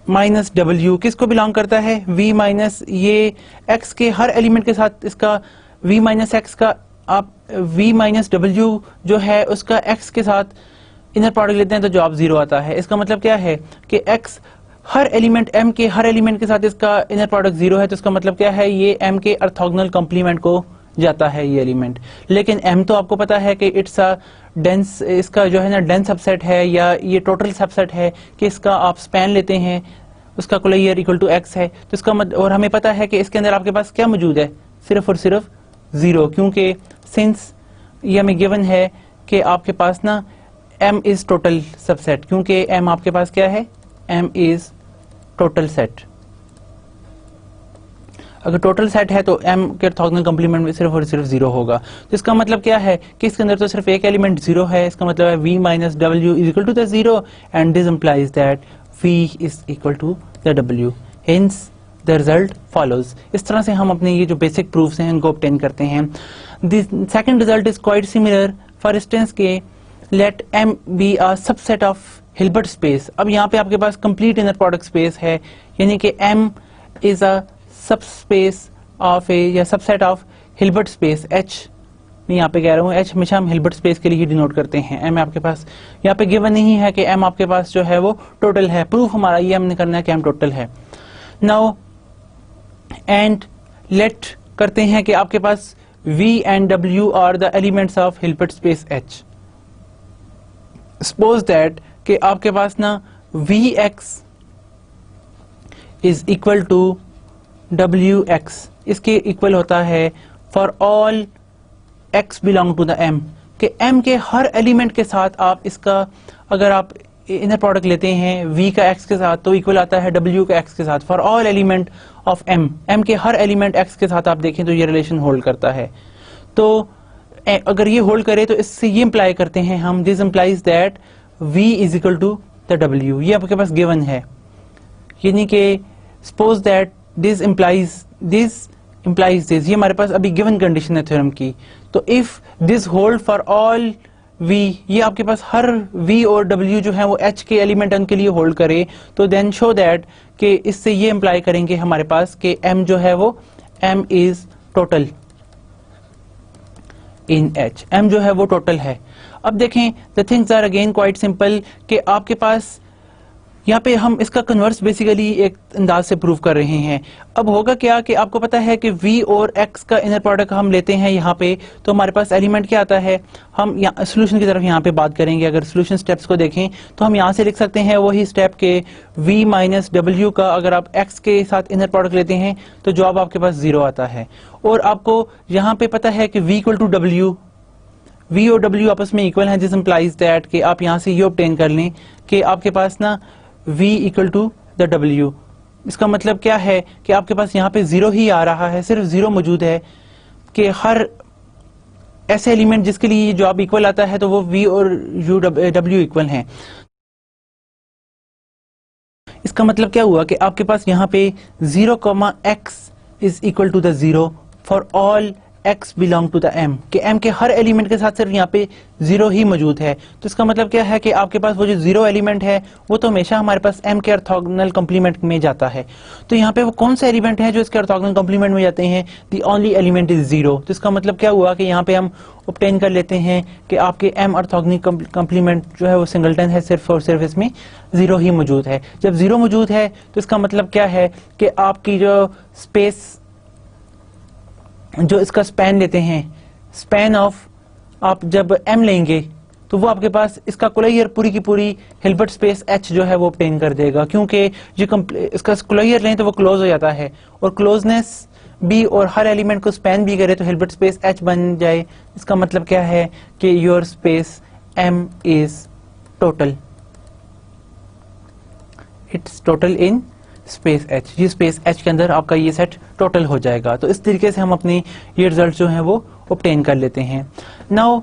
माइनस w किसको बिलोंग करता है, v माइनस ये x के हर एलिमेंट के साथ इसका v माइनस x का आप v माइनस w जो है उसका x के साथ इनर प्रोडक्ट लेते हैं तो जवाब 0 आता है। इसका मतलब क्या है कि x हर एलिमेंट m के हर एलिमेंट के साथ इसका इनर प्रोडक्ट 0 है, तो इसका मतलब क्या है, ये m के ऑर्थोगोनल कॉम्प्लीमेंट को जाता है ये एलिमेंट। लेकिन m तो आपको पता है कि इट्स अ डेंस, इसका जो है ना डेंस सबसेट है या ये टोटल सबसेट है कि इसका आप स्पैन लेते हैं उसका क्लियर इक्वल टू x है, तो इसका और हमें पता है कि इसके अंदर आपके पास क्या मौजूद है, सिर्फ और सिर्फ 0, क्योंकि सिंस ये हमें गिवन है कि आपके पास ना m इज टोटल सबसेट, क्योंकि m आपके पास क्या है, m इज टोटल सेट। अगर टोटल सेट है तो m के ऑर्थोगोनल कॉम्प्लीमेंट में सिर्फ और सिर्फ 0 होगा। तो इसका मतलब क्या है कि इसके अंदर तो सिर्फ एक एलिमेंट 0 है, इसका मतलब है v minus w is equal to the 0 and this implies that v is equal to the w, hence the result follows. इस तरह से हम अपने ये जो बेसिक प्रूफ्स हैं उनको ऑब्टेन करते हैं। The second result is quite similar. For instance के let m be a subset of Hilbert space. अब यहाँ पे आपके पास कंप्लीट इनर प्रोडक्ट स्पेस है, यानी कि m is a subspace of a या subset of Hilbert space h। मैं यहाँ पे कह रहा हूँ h हमेशा हम हिल्बर्ट स्पेस के लिए ही डिनोट करते हैं। m आपके पास यहाँ पे गिवन नहीं है कि m आपके पास जो है वो टोटल है, प्रूफ हमारा ये हमने करना है कि m टोटल है। नाउ एंड लेट करते हैं कि आपके पास v and w are the elements of Hilbert space h। Suppose that कि आपके पास ना Vx is equal to Wx, इसके इक्वल होता है for all x belong to the m, कि m के हर एलिमेंट के साथ आप इसका अगर आप इनर प्रोडक्ट लेते हैं v का x के साथ तो इक्वल आता है w का x के साथ for all element of m के हर एलिमेंट x के साथ आप देखें तो ये रिलेशन होल्ड करता है। तो अगर ये होल्ड करे तो इससे ये इंप्लाई करते हैं हम, this implies that v is equal to the w, ये आपके पास गिवन है, यानी कि suppose that this implies this, ये हमारे पास अभी गिवन कंडीशन है थ्योरम की। तो if this hold for all v, ये आपके पास हर v और w जो है वो h के एलिमेंट के लिए होल्ड करे, तो देन शो दैट कि इससे ये इंप्लाई करेंगे हमारे पास कि m जो है वो m is total in h, m जो है वो टोटल है। अब देखें the things are again quite simple, कि आपके पास यहाँ पे हम इसका कन्वर्स बेसिकली एक अंदाज से प्रूव कर रहे हैं। अब होगा क्या कि आपको पता है कि v और x का इनर प्रोडक्ट हम लेते हैं यहाँ पे, तो हमारे पास एलिमेंट क्या आता है, हम यहाँ सोल्यूशन की तरफ यहाँ पे बात करेंगे। अगर सोल्यूशन स्टेप्स को देखें तो हम यहाँ से लिख सकते हैं वही स्टेप के v माइनस w का अगर आप x के साथ इनर प्रोडक्ट लेते हैं तो जवाब आपके पास 0 आता है। और आपको यहाँ पे पता है कि v equal to w, v और w आपस में इक्वल हैं, दिस इंप्लाइज दैट कि आप यहाँ से ये ऑब्टेन कर लें कि आपके पास ना v equal to the w, इसका मतलब क्या है कि आपके पास यहाँ पे 0 ही आ रहा है, सिर्फ 0 मौजूद है, कि हर ऐसे एलिमेंट जिसके लिए जवाब इक्वल आता है तो वो v और w इक्वल हैं। इसका मतलब क्या हुआ कि आपके पास यहाँ पे 0, x is equal to the 0 for all x belong to the m, कि m के हर एलिमेंट के साथ सिर्फ यहाँ पे 0 ही मौजूद है। तो इसका मतलब क्या है कि आपके पास वो जो 0 एलिमेंट है वो तो हमेशा हमारे पास m के ऑर्थोगोनल कॉम्प्लीमेंट में जाता है। तो यहाँ पे वो कौन सा एलिमेंट है जो इसके ऑर्थोगोनल कॉम्प्लीमेंट में जाते हैं, द ओनली एलिमेंट इज 0। तो इसका मतलब क्या हुआ कि यहाँ पे हम ऑब्टेन कर लेते हैं कि आपके m ऑर्थोगोनल कॉम्प्लीमेंट जो है वो सिंगलटन है, सिर्फ और सिर्फ इसमें 0 ही मौजूद है। जब 0 मौजूद है तो इसका मतलब क्या है कि आपकी जो स्पेस, जो इसका स्पैन लेते हैं, स्पैन ऑफ आप जब m लेंगे तो वो आपके पास इसका क्लोजर पूरी की पूरी हिल्बर्ट स्पेस h जो है वो ऑब्टेन कर देगा, क्योंकि ये इसका क्लोजर लें तो वो क्लोज हो जाता है, और क्लोजनेस भी और हर एलिमेंट को स्पैन भी करे तो हिल्बर्ट स्पेस h बन जाए। इसका मतलब क्या है कि your space m is total, it's total in space h, ये स्पेस h के अंदर आपका ये सेट टोटल हो जाएगा। तो इस तरीके से हम अपनी ये रिजल्ट जो हैं वो ऑब्टेन कर लेते हैं। Now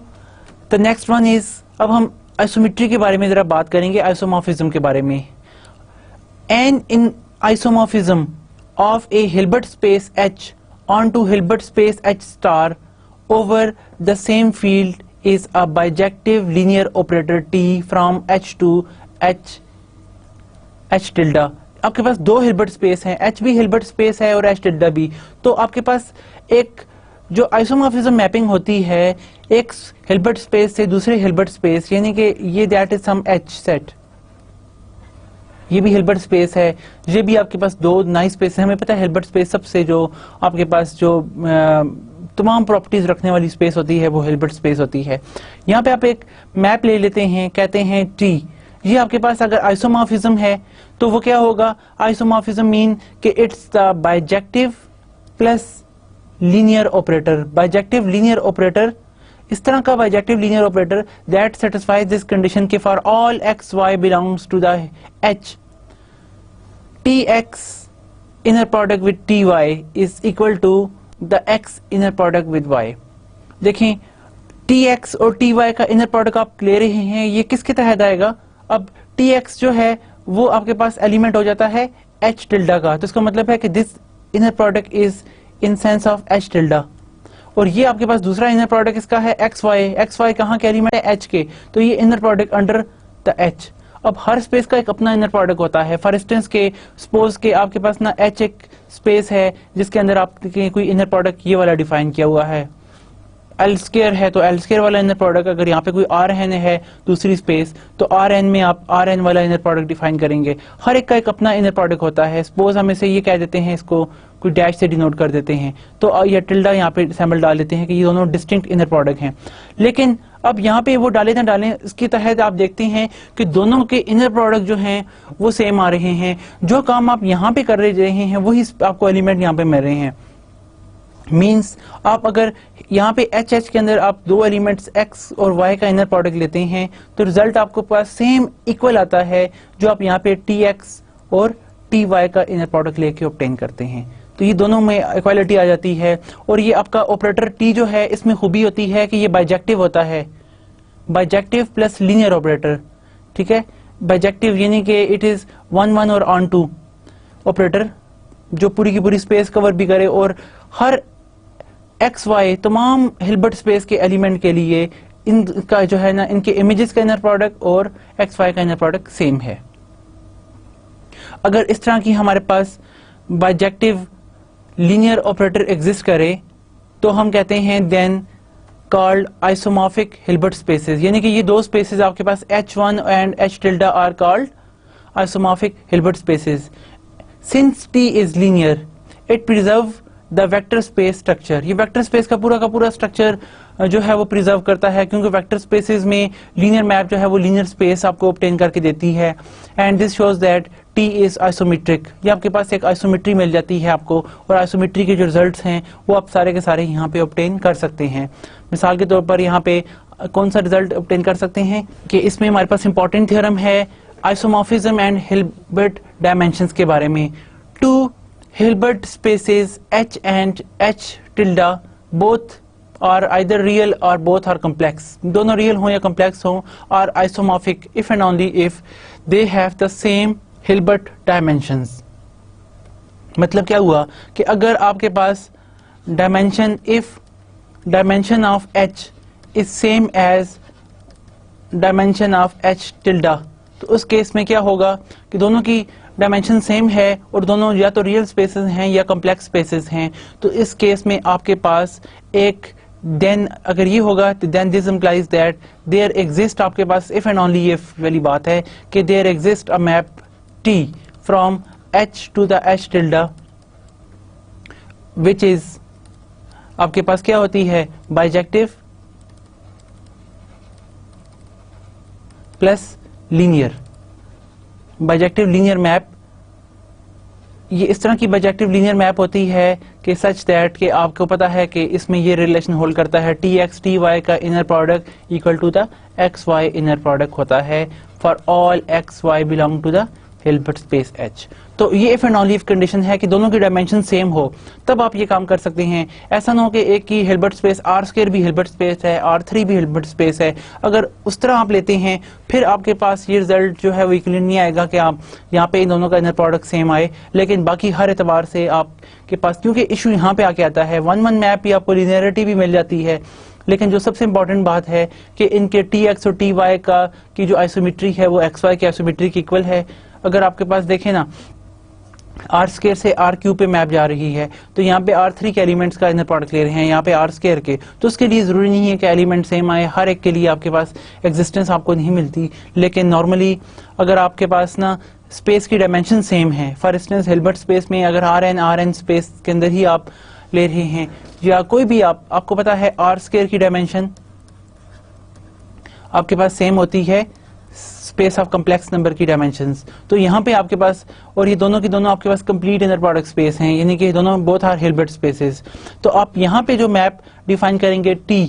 the next one is, अब हम आइसोमेट्री के बारे में जरा बात करेंगे, आइसोमॉर्फिज्म के बारे में। An in isomorphism of a Hilbert space h onto Hilbert space h star over the same field is a bijective linear operator t from h to h tilde। आपके पास दो हिल्बर्ट स्पेस हैं, h भी Hilbert space है और h tilde भी। तो आपके पास एक जो आइसोमॉर्फिज्म मैपिंग होती है एक हिल्बर्ट स्पेस से दूसरे हिल्बर्ट स्पेस, यानी कि ये that is some h set, ये भी हिल्बर्ट स्पेस है, ये भी आपके पास दो नाइस स्पेस है। हमें पता है हिल्बर्ट स्पेस सबसे जो आपके पास जो तमाम प्रॉपर्टीज रखने वाली स्पेस होती है वो हिल्बर्ट स्पेस होती है। यहाँ पे आप एक मैप ले लेते हैं, कहते हैं T, ये आपके पास अगर आइसोमॉर्फिज्म है तो वो क्या होगा, आइसोमॉर्फिज्म मीन कि it's the bijective plus linear operator. Bijective linear operator, इस तरह का bijective linear operator that satisfies this condition के for all x Y belongs to the H, T X inner product with T Y is equal to the X inner product with Y. देखें T X और T Y का inner product आप ले रहे हैं, ये किसके तहत आएगा, अब टी एक्स जो है वो आपके पास एलिमेंट हो जाता है एच टिल्डा का, तो इसका मतलब है कि this inner product is in sense of H tilde. और ये आपके पास दूसरा इनर प्रोडक्ट इसका है एक्स वाई कहाँ के एलिमेंट है एच के, तो ये inner product under the H. अब हर स्पेस का एक अपना इनर प्रोडक्ट होता है। फॉर इंस्टेंस के सपोज के आपके पास ना एच एक स्पेस है जिसके अंदर आपके कोई इनर प्रोडक्ट ये वाला डिफाइन किया हुआ है, एल स्केयर है, तो एल स्केयर वाला इनर प्रोडक्ट अगर यहाँ पे कोई आर एन है दूसरी स्पेस तो आर एन में आप आर एन वाला इनर प्रोडक्ट डिफाइन करेंगे। हर एक का एक अपना इनर प्रोडक्ट होता है। सपोज हम इसे ये कह देते हैं, इसको कोई डैश से डिनोट कर देते हैं, तो या टिल्डा यहाँ पे सैम्पल डाल देते हैं कि ये दोनों डिस्टिंक्ट इनर प्रोडक्ट हैं। लेकिन अब यहाँ पे वो डालें ना डालें, इसके तहत आप देखते हैं कि दोनों के इनर प्रोडक्ट जो हैं वो सेम आ रहे हैं। जो काम आप यहाँ पे कर रहे हैं वही आपको एलिमेंट यहाँ पे मिल रहे हैं। मीन्स आप अगर यहाँ पे एच एच के अंदर आप दो एलिमेंट्स एक्स और वाई का इनर प्रोडक्ट लेते हैं तो रिजल्ट आपको पास सेम इक्वल आता है जो आप यहाँ पे टी एक्स और टी वाई का इनर प्रोडक्ट लेके ऑब्टेन करते हैं। तो ये दोनों में इक्वालिटी आ जाती है। और ये आपका ऑपरेटर टी जो है इसमें खूबी होती है कि ये बाइजेक्टिव होता है, बाइजेक्टिव प्लस लीनियर ऑपरेटर। ठीक है, बाइजेक्टिव यानी कि इट इज 1-1 और ऑन टू ऑपरेटर जो पूरी की पूरी स्पेस कवर भी करे और हर एक्स वाई तमाम हिल्बर्ट स्पेस के एलिमेंट के लिए इनका जो है ना इनके इमेजेस का इनर प्रोडक्ट और एक्स वाई का इनर प्रोडक्ट सेम है। अगर इस तरह की हमारे पास बाइजेक्टिव लीनियर ऑपरेटर एग्जिस्ट करे तो हम कहते हैं then called isomorphic Hilbert spaces, यानी कि ये दो स्पेसेस आपके पास H1 and H tilde are called isomorphic Hilbert spaces. Since T is linear it preserve the vector space structure. ये वेक्टर स्पेस का पूरा स्ट्रक्चर जो है वो प्रिजर्व करता है क्योंकि वेक्टर स्पेसेस में लीनियर मैप जो है वो लीनियर स्पेस आपको ऑब्टेन करके देती है। And this shows that T is isometric. ये आपके पास एक आइसोमेट्री मिल जाती है आपको और आइसोमेट्री के जो रिजल्ट्स हैं वो आप सारे के सारे यहाँ पे ऑब्टेन कर सकते हैं। मिसाल के तौर पर यहाँ पे कौन सा रिजल्ट ऑब्टेन कर सकते हैं कि इसमें हमारे पास इंपॉर्टेंट थ्योरम है आइसोमॉर्फिज्म एंड हिल्बर्ट डायमेंशंस के बारे में। Two Hilbert spaces H and H tilde both are either real or both are complex. दोनों real हो या complex हो are isomorphic if and only if they have the same Hilbert dimensions. मतलब क्या हुआ कि अगर आपके पास if dimension of H is same as dimension of H tilde तो उस केस में क्या होगा कि दोनों की डायमेंशन सेम है और दोनों या तो रियल स्पेसेस हैं या कॉम्प्लेक्स स्पेसेस हैं। तो इस केस में आपके पास एक देन अगर ये होगा तो then this implies that there exist आपके पास इफ एंड ओनली इफ वाली बात है कि there exist a map T from H to the H tilde which is आपके पास क्या होती है bijective plus linear. Bijective linear map ये इस तरह की बाइजेक्टिव लीनियर मैप होती है कि सच दैट कि आपको पता है कि इसमें ये रिलेशन होल्ड करता है टी एक्स टी वाई का inner product equal to the x y inner product होता है for all x y belong to the Hilbert space H। तो ये if and only if condition है कि दोनों की डायमेंशन सेम हो तब आप ये काम कर सकते हैं। ऐसा ना हो कि एक की हिल्बर्ट स्पेस R² भी हिल्बर्ट स्पेस है R3 भी हिल्बर्ट स्पेस है। अगर उस तरह आप लेते हैं फिर आपके पास ये रिजल्ट जो है वो इक्वली नहीं आएगा कि आप यहाँ पे इन दोनों का इनर प्रोडक्ट सेम आए, लेकिन बाकी हर एतबार से आपके पास क्योंकि इशू यहाँ पे आके आता है 1-1 मैप ही आपको लिनियरिटी भी मिल जाती है। लेकिन जो सबसे इंपॉर्टेंट बात है कि इनके TX और TY का की जो आइसोमेट्री है वो XY की आइसोमेट्री की इक्वल है। अगर आपके पास देखें ना R² से R³ पे मैप जा रही है तो यहाँ पे R3 के एलिमेंट्स का इनर प्रोडक्ट ले रहे हैं यहाँ पे R² के, तो उसके लिए जरूरी नहीं है कि एलिमेंट सेम आए, हर एक के लिए आपके पास एग्जिस्टेंस आपको नहीं मिलती। लेकिन नॉर्मली अगर आपके पास ना स्पेस की डायमेंशन सेम है, फॉर इंस्टेंस हिल्बर्ट स्पेस में अगर RN स्पेस के अंदर ही आप ले रहे हैं या कोई भी आपको पता है R² की डायमेंशन आपके पास सेम होती है स्पेस ऑफ कॉम्प्लेक्स नंबर की डायमेंशंस। तो यहाँ पे आपके पास और ये दोनों की दोनों आपके पास कंप्लीट इनर प्रोडक्ट स्पेस हैं, यानी कि दोनों बोथ आर हिल्बर्ट स्पेसेस। तो आप यहाँ पे जो मैप डिफाइन करेंगे T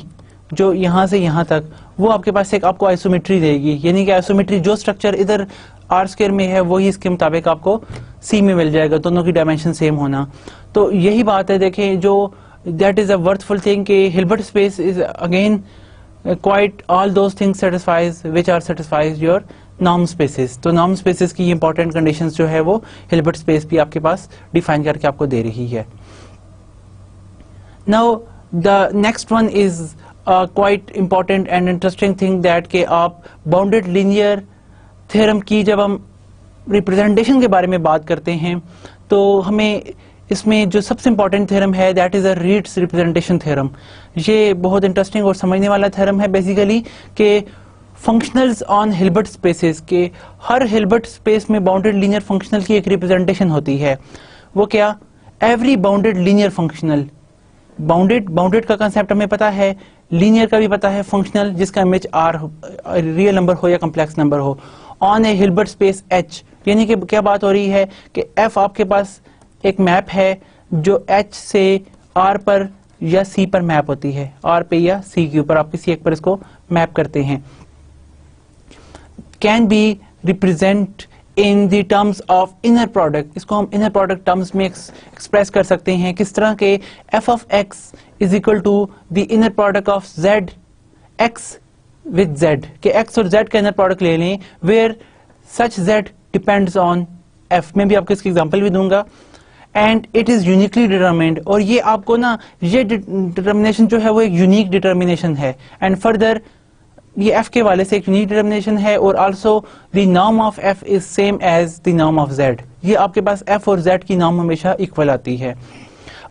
जो यहाँ से यहाँ तक वो आपके पास एक आपको आइसोमेट्री देगी, यानी कि आइसोमेट्री जो स्ट्रक्चर इधर R² में है वही इसके मुताबिक आपको C में मिल जाएगा, दोनों की डायमेंशन सेम होना। तो यही बात है देखें जो that is a worthful thing कि Hilbert space is again quite all those things satisfies which are satisfies your norm spaces। तो norm spaces की important conditions जो है वो Hilbert space भी आपके पास define करके आपको दे रही है। Now the next one is a quite important and interesting thing that कि आप bounded linear theorem की जब हम representation के बारे में बात करते हैं तो हमें इसमें जो सबसे इंपॉर्टेंट थ्योरम है that is a reads representation theorem. ये बहुत इंटरेस्टिंग और समझने वाला थ्योरम है बेसिकली कि फंक्शनल्स ऑन हिल्बर्ट स्पेसेस के हर हिल्बर्ट स्पेस में बाउंडेड लीनियर फंक्शनल की एक रिप्रेजेंटेशन होती है। वो क्या? Every bounded linear functional bounded का कंसेप्ट हमें पता है, लीनियर का भी पता है, फंक्शनल जिसका इमेज आर रियल नंबर हो या कॉम्प्लेक्स नंबर हो, on A Hilbert space H. यानी कि क्या बात हो रही है कि एफ आपके पास एक मैप है जो एच से आर पर या सी पर मैप होती है, आर पे या सी के ऊपर आप किसी एक पर इसको मैप करते हैं। Can be represent in the terms of inner product, इसको हम इनर प्रोडक्ट टर्म्स में एक्सप्रेस कर सकते हैं। किस तरह के, f of x is equal to the inner product of z x with z, के एक्स और जेड का इनर प्रोडक्ट ले लें where such z depends on f. मैं भी आपको इसकी एग्जांपल भी दूंगा। And it is uniquely determined, और ये आपको ना ये डिटर्मिनेशन जो है वो एक यूनिक डिटर्मिनेशन है। एंड फर्दर ये f के वाले से एक यूनिक डिटर्मिनेशन है, और also the norm of f is same as the norm of z। ये आपके पास f और z की नॉर्म हमेशा इक्वल आती है।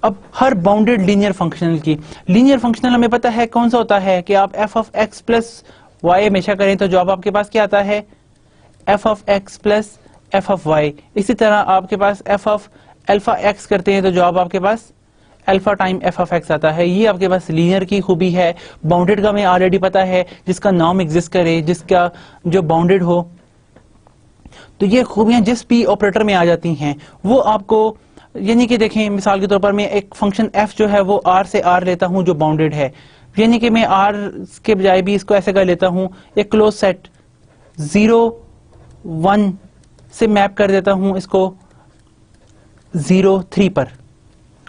अब हर बाउंडेड लीनियर फंक्शनल की, लीनियर फंक्शनल हमें पता है कौन सा होता है कि आप f of x plus y हमेशा करें तो जवाब आपके पास क्या आता है, f of x plus f of y। इसी तरह आपके पास f ऑफ अल्फा x करते हैं तो जवाब आपके पास alpha time f of x आता है। ये आपके पास लीनियर की खूबी है। बाउंडेड का हमें ऑलरेडी पता है, जिसका नॉर्म एग्जिस्ट करे, जिसका जो बाउंडेड हो, तो ये खूबियां जिस भी ऑपरेटर में आ जाती हैं वो आपको, यानी कि देखें मिसाल के तौर पर मैं एक फंक्शन f जो है वो r से r लेता हूं जो बाउंडेड है, यानी कि मैं r के बजाय भी इसको ऐसे कर लेता हूं, एक क्लोज सेट 0 1 से मैप कर देता हूं इसको 0 3 पर,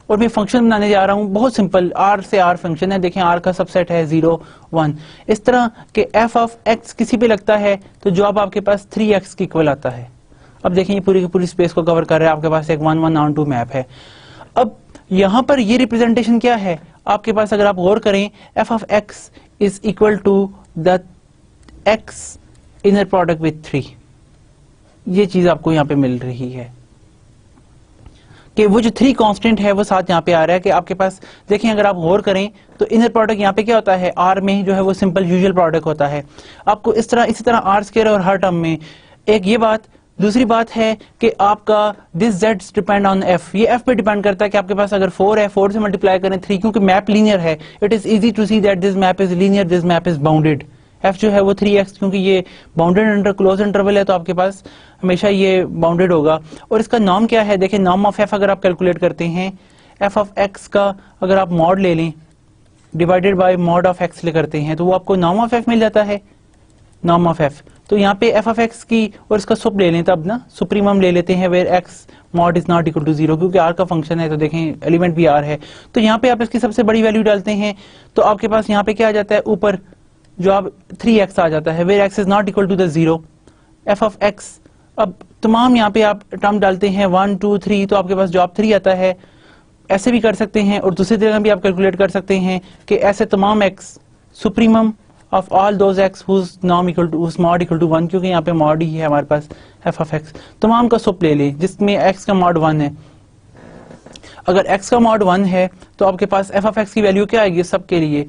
और मैं फंक्शन बनाने जा रहा हूं बहुत सिंपल, r से r फंक्शन है, देखें r का सबसेट है 0 1। इस तरह के f ऑफ x किसी पे लगता है तो जवाब आपके पास 3x की इक्वल आता है। अब देखें ये पूरी की पूरी स्पेस को कवर कर रहा है, आपके पास एक 1 1 ऑन 2 मैप है। अब यहां पर ये रिप्रेजेंटेशन क्या है आपके पास, अगर आप गौर करें, f of x is equal to the x inner product with 3। ये चीज आपको यहां पे मिल रही है कि वो जो 3 कांस्टेंट है वो साथ यहाँ पे आ रहा है कि आपके पास देखें, अगर आप गौर करें तो इनर प्रोडक्ट यहाँ पे क्या होता है, r में जो है वो सिंपल यूजुअल प्रोडक्ट होता है। आपको इसी तरह r स्क्वायर और हर टर्म में एक ये बात। दूसरी बात है कि आपका this z depend on f, ये f पे डिपेंड करता है कि आपके पास अगर 4 है 4 से मल्टीप्लाई करें 3, क्योंकि मैप लीनियर है, it is easy to see that this map is linear, this map is bounded. f जो है वो 3x, क्योंकि ये बाउंडेड अंडर क्लोज इंटरवल है तो आपके पास हमेशा ये बाउंडेड होगा। और इसका नॉर्म क्या है, देखिए नॉर्म ऑफ f अगर आप कैलकुलेट करते हैं, f ऑफ x का अगर आप मॉड ले लें divided by mod of x ले करते हैं तो वो आपको नॉर्म ऑफ f मिल जाता है, नॉर्म ऑफ f। तो यहाँ पे f ऑफ x की और इसका सुप ले लें, तब ना सुप्रीमम ले लेते हैं where x mod is not equal to 0, क्योंकि r का फंक्शन है तो देखें एलिमेंट भी r है। तो यहाँ पे आप इसकी सबसे बड़ी वैल्यू डालते हैं तो आपके पास यहाँ पे क्या आ जाता है, ऊपर जो आप 3x आ जाता है where x is not equal to the 0, f of x। अब तमाम यहाँ पे आप टर्म डालते हैं 1 2 3 तो आपके पास जवाब 3 आता है। ऐसे भी कर सकते हैं और दूसरी तरह भी आप कैलकुलेट कर सकते हैं कि ऐसे तमाम x supremum of all those x whose norm equal to, whose mod equal to 1, क्योंकि यहाँ पे मॉड ही है हमारे पास f ऑफ x, तमाम का सुप ले लें जिसमें x का मॉड 1 है। अगर x का मॉड 1 है तो आपके पास f ऑफ x की वैल्यू क्या आएगी सबके लिए,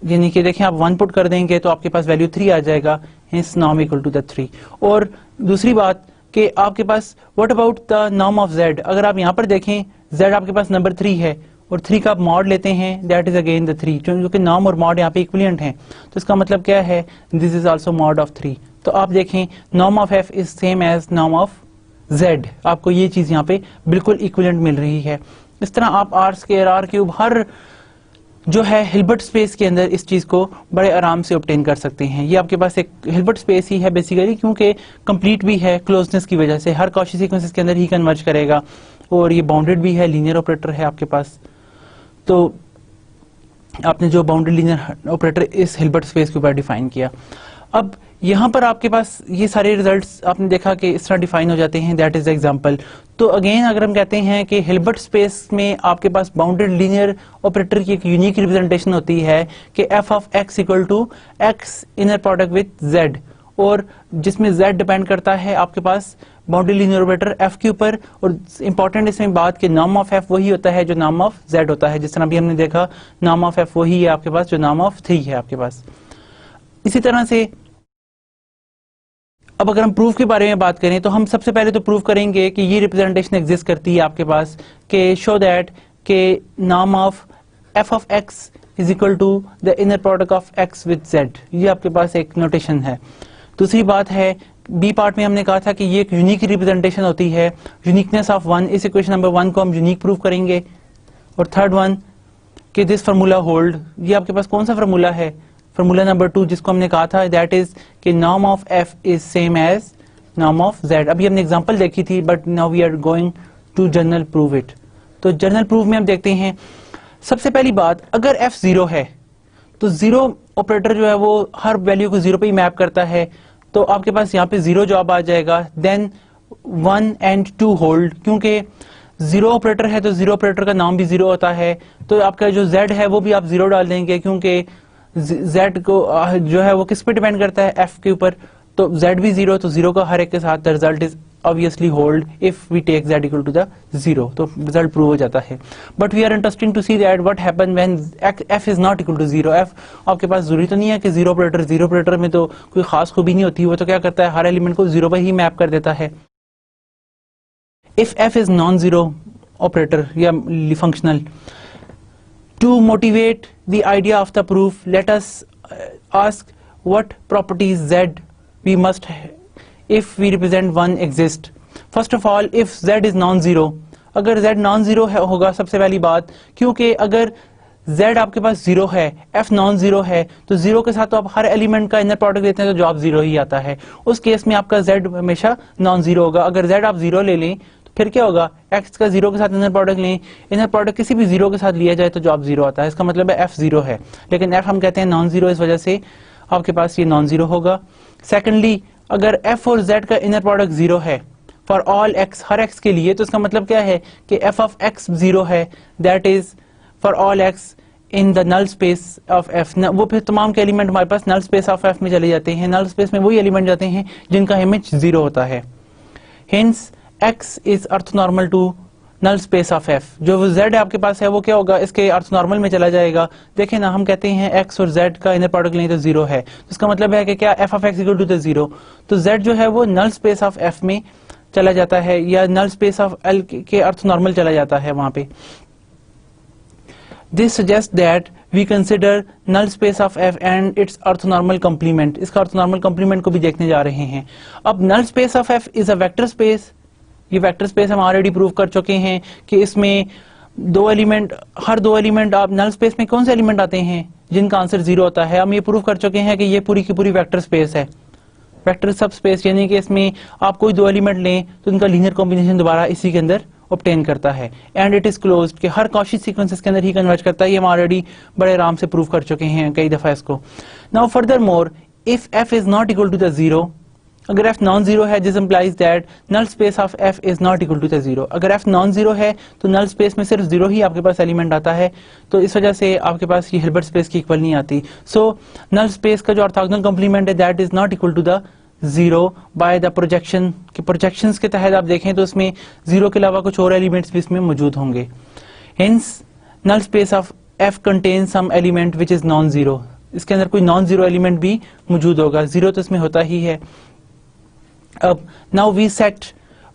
यानी कि देखें आप 1 पुट कर देंगे तो आपके पास वैल्यू 3 आ जाएगा, hence norm equal to the 3। और दूसरी बात कि आपके पास what about the norm of z, अगर आप यहाँ पर देखें z आपके पास नंबर 3 है और 3 का आप मॉड लेते हैं दैट इज अगेन द 3, क्योंकि नॉर्म और मॉड यहाँ पे इक्विवेलेंट हैं तो इसका मतलब क्या है, this is also mod of 3। तो आप देखें norm of f is same as norm of z, आपको ये चीज यहाँ पे बिल्कुल इक्विवेलेंट मिल रही है। इस तरह आप r स्क्वायर r क्यूब हर जो है हिल्बर्ट स्पेस के अंदर इस चीज को बड़े आराम से ऑब्टेन कर सकते हैं। ये आपके पास एक हिल्बर्ट स्पेस ही है बेसिकली, क्योंकि कंप्लीट भी है क्लोजनेस की वजह से, हर कॉची सीक्वेंसेस के अंदर ही कन्वर्ज करेगा, और ये बाउंडेड भी है, लीनियर ऑपरेटर है आपके पास। तो आपने जो बाउंडेड लीनियर ऑपरेटर इस हिल्बर्ट स्पेस के ऊपर डिफाइन किया। अब यहाँ पर आपके पास ये सारे रिजल्ट्स आपने देखा कि इस तरह डिफाइन हो जाते हैं, दैट इज द एग्जांपल। तो अगेन अगर हम कहते हैं कि हिल्बर्ट स्पेस में आपके पास बाउंडेड लीनियर ऑपरेटर की एक यूनिक रिप्रेजेंटेशन होती है कि f of x equal to x inner product with z, और जिसमें z डिपेंड करता है आपके पास बाउंडेड लीनियर ऑपरेटर f के ऊपर। और इंपॉर्टेंट इसमें बात कि नॉर्म ऑफ f वही होता है जो नॉर्म ऑफ z होता है, जिस तरह अभी हमने देखा नॉर्म ऑफ f वही है आपके पास जो नॉर्म ऑफ 3 है आपके पास। इसी तरह से अब अगर हम प्रूफ के बारे में बात करें तो हम सबसे पहले तो प्रूफ करेंगे कि ये रिप्रेजेंटेशन एग्जिस्ट करती है आपके पास, कि शो दैट के norm of f of x is equal to the inner product of x with z, ये आपके पास एक नोटेशन है। दूसरी बात है, बी पार्ट में हमने कहा था कि ये एक यूनिक रिप्रेजेंटेशन होती है, यूनिकनेस ऑफ वन। इस इक्वेशन नंबर 1 को हम यूनिक प्रूव करेंगे। और थर्ड वन कि दिस फार्मूला होल्ड, ये आपके पास कौन सा फार्मूला है, फार्मूला नंबर 2, जिसको हमने कहा था दैट इज कि norm of f is same as norm of z. अभी हमने एग्जांपल देखी थी, but now we are going to general prove it. तो जनरल प्रूफ में हम देखते हैं, सबसे पहली बात, अगर एफ 0 है तो जीरो ऑपरेटर जो है वो हर वैल्यू को 0 पे ही मैप करता है, तो आपके पास यहाँ पे 0 जवाब आ जाएगा। देन 1 एंड 2 होल्ड, क्योंकि 0 ऑपरेटर है तो 0 ऑपरेटर का नाम भी 0 होता है, तो आपका जो z है वो भी आप 0 डाल देंगे, क्योंकि z को जो है वो किस पे डिपेंड करता है, f के ऊपर, तो z भी 0, तो 0 का हर एक के साथ the result is obviously hold if we take z equal to the 0, तो रिजल्ट प्रूव हो जाता है। But we are interesting to see that what happen when f is not equal to 0। f आपके पास जरूरी तो नहीं है कि 0 ऑपरेटर में तो कोई खास खूबी नहीं होती, वो तो क्या करता है, हर एलिमेंट को 0 पर ही मैप कर देता है। If f is non zero operator या functional, to motivate the idea of the proof, let us ask what properties z we must if we represent one exist. First of all, if z is non-zero, अगर z non-zero होगा, सबसे पहली बात, क्योंकि अगर z आपके पास 0 है, f non-zero है, तो 0 के साथ तो आप हर एलिमेंट का इनर प्रोडक्ट लेते हैं तो जवाब 0 ही आता है। उस केस में आपका z हमेशा non-zero होगा। अगर z आप 0 ले लें तो फिर क्या होगा, x का 0 के साथ इनर प्रोडक्ट लें, इनर प्रोडक्ट किसी भी 0 के साथ लिया जाए तो जवाब 0 आता है। इसका मतलब है f 0 है, लेकिन f हम कहते हैं non-zero, इस वजह से आपके पास ये non-zero होगा। सेकेंडली, अगर f और z का इनर प्रोडक्ट 0 है फॉर ऑल x, हर x के लिए, तो इसका मतलब क्या है कि f ऑफ x 0 है, that is for all x in the null space of f। वो फिर तमाम के एलिमेंट हमारे पास नल स्पेस ऑफ f में चले जाते हैं। नल स्पेस में वही एलिमेंट जाते हैं जिनका इमेज 0 होता है। Hence x is orthonormal to null space of f। जो z आपके पास है वो क्या होगा, इसके ऑर्थोनॉर्मल में चला जाएगा। देखें ना, हम कहते हैं x और z का इनर प्रोडक्ट लें तो 0 है, तो इसका मतलब है कि क्या f of x equal to the 0, तो z जो है वो नल स्पेस ऑफ f में चला जाता है, या नल स्पेस ऑफ l के ऑर्थोनॉर्मल चला जाता है वहां पे। This suggest that we consider null space of f and its orthonormal complement. इसका ऑर्थोनॉर्मल कॉम्प्लीमेंट को भी देखने जा रहे हैं। अब null space of f is a vector space. ये वेक्टर स्पेस हम ऑलरेडी प्रूव कर चुके हैं कि इसमें हर दो एलिमेंट आप नल स्पेस में कौन से एलिमेंट आते हैं जिनका आंसर 0 होता है। हम ये प्रूव कर चुके हैं कि ये पूरी की पूरी वेक्टर स्पेस है, वेक्टर सब स्पेस, यानी कि इसमें आप कोई 2 एलिमेंट लें तो उनका लीनियर कॉम्बिनेशन दोबारा इसी के अंदर ऑब्टेन करता है। एंड इट इज क्लोज्ड, कि हर कॉची सीक्वेंसेस के अंदर ही कन्वर्ज करता है। ये हम ऑलरेडी बड़े आराम से प्रूव कर चुके हैं कई दफा इसको। Now furthermore, if f is not equal to the 0, अगर f नॉन जीरो है, this implies that null space of f is not equal to the 0। अगर f नॉन जीरो है तो नल स्पेस में सिर्फ 0 ही आपके पास एलिमेंट आता है, तो इस वजह से आपके पास ये हिल्बर्ट स्पेस की इक्वल नहीं आती। सो नल स्पेस का जो ऑर्थोगोनल कॉम्प्लीमेंट है that is not equal to the 0 by the projection. के प्रोजेक्शंस के तहत आप देखें तो इसमें 0 के अलावा कुछ और एलिमेंट्स भी इसमें मौजूद होंगे। Hence null space of f contain some element which is non zero. इसके अंदर कोई नॉन जीरो एलिमेंट भी मौजूद होगा, 0 तो इसमें होता ही है। अब नाउ वी सेट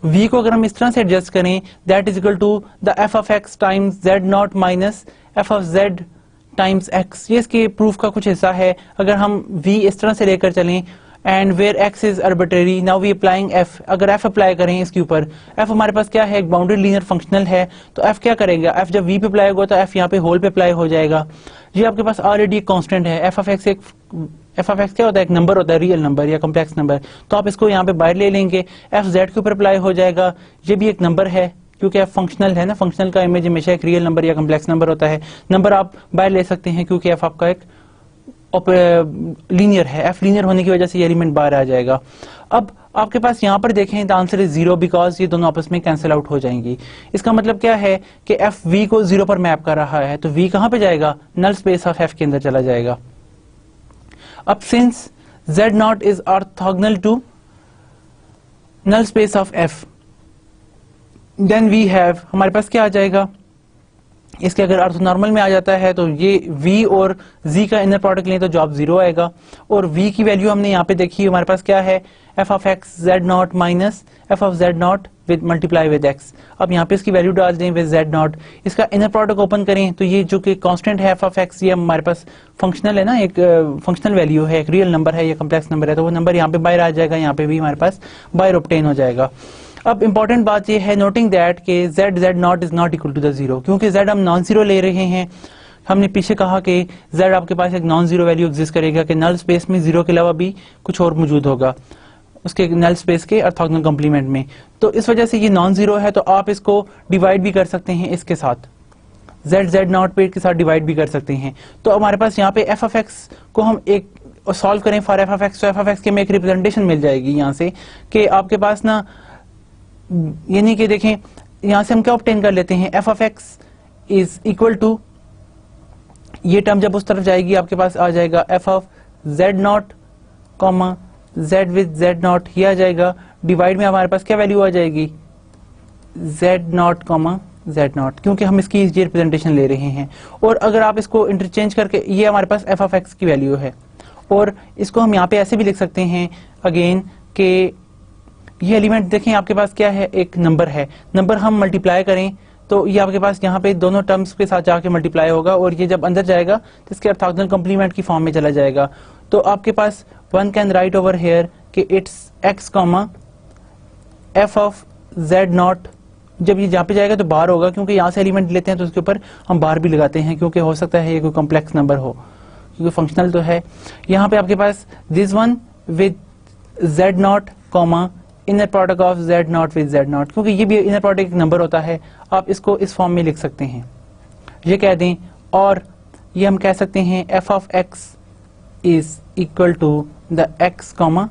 v को अगर हम इस तरह से एडजस्ट करें, that is equal to the f of x times z naught minus f of z times x। ये इसके प्रूफ का कुछ हिस्सा है। अगर हम v इस तरह से लेकर चलें and where x is arbitrary, now we applying f। अगर f अप्लाई करें इसके ऊपर, f हमारे पास क्या है, एक बाउंडेड लीनियर फंक्शनल है, तो f क्या करेगा, f जब v पे अप्लाई होगा तो f यहाँ पे होल पे अप्लाई हो जाएगा। ये आपके पास ऑलरेडी एक कांस्टेंट है, f ऑफ x क्या होता है, एक नंबर होता है, रियल नंबर या कॉम्प्लेक्स नंबर, तो आप इसको यहाँ पे बाहर ले लेंगे, f z के ऊपर अप्लाई हो जाएगा। ये भी एक नंबर है क्योंकि f फंक्शनल है ना, फंक्शनल का इमेज हमेशा एक रियल नंबर या कॉम्प्लेक्स नंबर होता है। नंबर आप बाहर ले सकते हैं क्योंकि f आपका एक लीनियर है, f लीनियर होने की वजह से ये एलिमेंट बाहर आ जाएगा। अब आपके पास यहाँ पर देखें द आंसर इज 0 बिकॉज ये दोनों आपस में कैंसिल आउट हो जाएंगी। इसका मतलब क्या है कि f v को 0 पर मैप कर रहा है, तो v कहां पे जाएगा, नल स्पेस ऑफ f के अंदर चला जाएगा। अब since z naught is orthogonal to null space of f, then we have, हमारे पास क्या आ जाएगा, इसके अगर ऑर्थोनॉर्मल में आ जाता है तो ये v और z का इनर प्रोडक्ट लें तो जवाब 0 आएगा। और v की वैल्यू हमने यहाँ पे देखी, हमारे पास क्या है, f of x z naught minus f of z naught with multiply with x। अब यहाँ पे इसकी वैल्यू डाल दें विद z नॉट, इसका इनर प्रोडक्ट ओपन करें तो ये जो कि कांस्टेंट है f(x) ये हमारे पास फंक्शनल है ना, एक फंक्शनल वैल्यू है, एक रियल नंबर है, ये कम्प्लेक्स नंबर है, तो वो नंबर यहाँ पे बाहर आ जाएगा, यहाँ पे भी हमारे पास बाहर ऑब्टेन हो जाएगा। अब इंपॉर्टेंट बात ये है नोटिंग दैट के z naught is not equal to the zero, क्योंकि z हम नॉन जीरो ले रहे हैं। हमने पीछे कहा कि z आपके पास एक नॉन जीरो वैल्यू एग्जिस्ट करेगा कि नल स्पेस में जीरो के अलावा भी कुछ और मौजूद होगा उसके नल स्पेस के ऑर्थोगोनल कॉम्प्लीमेंट में। तो इस वजह से ये नॉन जीरो है, तो आप इसको डिवाइड भी कर सकते हैं इसके साथ, z नॉट पे के साथ डिवाइड भी कर सकते हैं। तो हमारे पास यहाँ पे f(x) को हम एक सॉल्व करें फॉर f(x), तो f(x) के में एक रिप्रेजेंटेशन मिल जाएगी यहाँ से कि आपके पास ना, यानी कि देखें यहाँ से हम क्या ऑब्टेन कर लेते हैं, f(x) इज इक्वल टू, ये टर्म जब उस तरफ जाएगी आपके पास आ जाएगा f(z not) comma z with z not, ये आ जाएगा डिवाइड में हमारे पास क्या वैल्यू आ जाएगी z naught comma z naught, क्योंकि हम इसकी ये रिप्रेजेंटेशन ले रहे हैं। और अगर आप इसको इंटरचेंज करके, ये हमारे पास f(x) की वैल्यू है, और इसको हम यहाँ पे ऐसे भी लिख सकते हैं अगेन कि ये एलिमेंट देखें आपके पास क्या है, एक नंबर है, नंबर हम मल्टीप्लाई करें तो ये आपके पास यहाँ पे दोनों टर्म्स के साथ जाके मल्टीप्लाई होगा, और ये जब अंदर जाएगा तो इसके ऑर्थोगोनल कॉम्प्लीमेंट की फॉर्म में चला जाएगा। तो आपके पास one can write over here कि it's x comma f of z naught, जब ये जहाँ पे जाएगा तो बाहर होगा, क्योंकि यहाँ से एलिमेंट लेते हैं तो उसके ऊपर हम बाहर भी लगाते हैं, क्योंकि हो सकता है ये कोई कॉम्प्लेक्स नंबर हो, क्योंकि फंक्शनल तो है। यहाँ पे आपके पास this one with z naught comma inner product of z naught with z naught, क्योंकि ये भी इनर प्रोडक्ट एक नंबर होता है, आप इसको इस फॉर्म में लिख सकते हैं, ये कह दें। और ये हम कह सकते हैं f(x) is equal to the x comma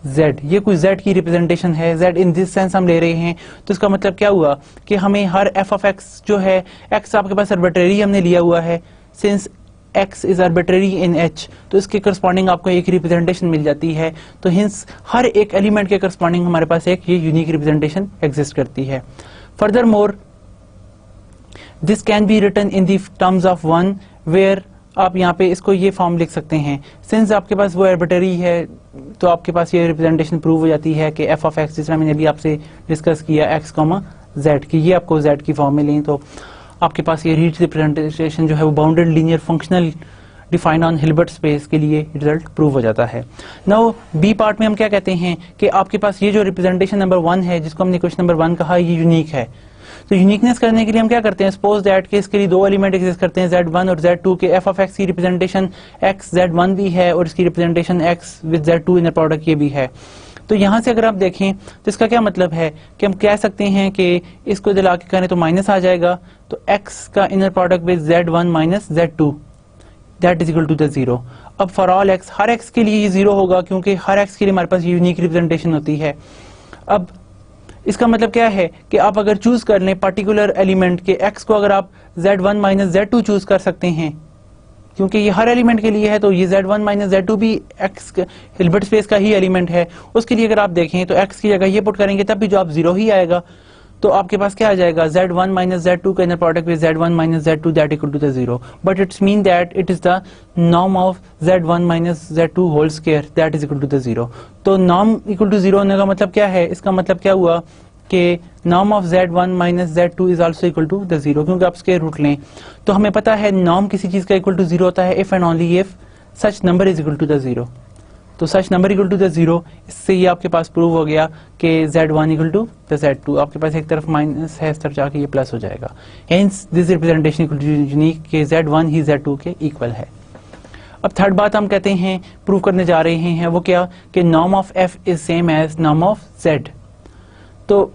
z, ये कोई z की रिप्रेजेंटेशन है, z इन दिस सेंस हम ले रहे हैं। तो इसका मतलब क्या हुआ कि हमें हर f(x) जो है, x आपके पास आर्बिट्रेरी हमने लिया हुआ है, since x is arbitrary in h, तो इसके करस्पॉन्डिंग आपको एक रिप्रेजेंटेशन मिल जाती है। तो हिंस हर एक एलिमेंट के करस्पॉन्डिंग हमारे पास एक ये यूनिक रिप्रेजेंटेशन एग्जिस्ट करती है। Furthermore this can be written in the terms of one, where आप यहाँ पे इसको ये फॉर्म लिख सकते हैं, सिंस आपके पास वो आर्बिट्रेरी है तो आपके पास ये रिप्रेजेंटेशन प्रूव हो जाती है कि f(x) जिस तरह मैंने अभी आपसे डिस्कस किया x कॉमा z की, ये आपको z की फॉर्म में लें तो आपके पास ये रीच रिप्रेजेंटेशन जो है वो bounded linear functional define on Hilbert space के लिए रिजल्ट प्रूव हो जाता है। नाउ बी पार्ट में हम क्या कहते हैं कि आपके पास ये जो रिप्रेजेंटेशन नंबर 1 है, जिसको हमने क्वेश्चन नंबर 1 कहा, ये यूनिक है। तो यूनिकनेस करने के लिए हम क्या करते हैं, सपोज दैट के इसके लिए दो एलिमेंट एग्जिस्ट करते हैं z1 और z2 के, f(x) की रिप्रेजेंटेशन x z1 भी है और इसकी representation x with z2 inner product ये भी है। तो यहाँ से अगर आप देखें तो इसका क्या मतलब है कि हम कह सकते हैं कि इसको दिला के करें तो माइनस आ जाएगा, तो x का inner product with z1 minus z2 that is equal to the zero. अब फॉर ऑल x, हर x के लिए ये जीरो होगा, क्योंकि हर x के लिए हमारे पास यूनिक रिप्रेजेंटेशन होती है। अब इसका मतलब क्या है कि आप अगर चूज कर लें पर्टिकुलर एलिमेंट के x को, अगर आप z1 माइनस z2 चूज कर सकते हैं, क्योंकि ये हर एलिमेंट के लिए है, तो ये z1 माइनस z2 भी x हिल्बर्ट स्पेस का ही एलिमेंट है। उसके लिए अगर आप देखें तो x की जगह ये पुट करेंगे तब भी जो आप जीरो ही आएगा, तो आपके पास क्या आ जाएगा, z1 माइनस z2 का inner product with z1 minus z2 that equal to the zero, but it's mean that it is the norm of z1 minus z2 whole square that is equal to the zero. तो norm equal to zero होने का मतलब क्या है, इसका मतलब क्या हुआ कि norm of z1 minus z2 is also equal to the zero, क्योंकि आप स्क्वायर रूट लें तो हमें पता है नॉर्म किसी चीज का इक्वल टू जीरो होता है if and only if such number is equal to the zero. तो such number equal to the zero, इससे ये आपके पास प्रूव हो गया कि z1 equal to the z2, आपके पास एक तरफ माइनस है, इस तरफ जाके ये प्लस हो जाएगा। Hence this representation equal to unique कि z1 ही z2 के इक्वल है। अब थर्ड बात हम कहते हैं प्रूव करने जा रहे हैं, वो क्या कि norm of f is same as norm of z। तो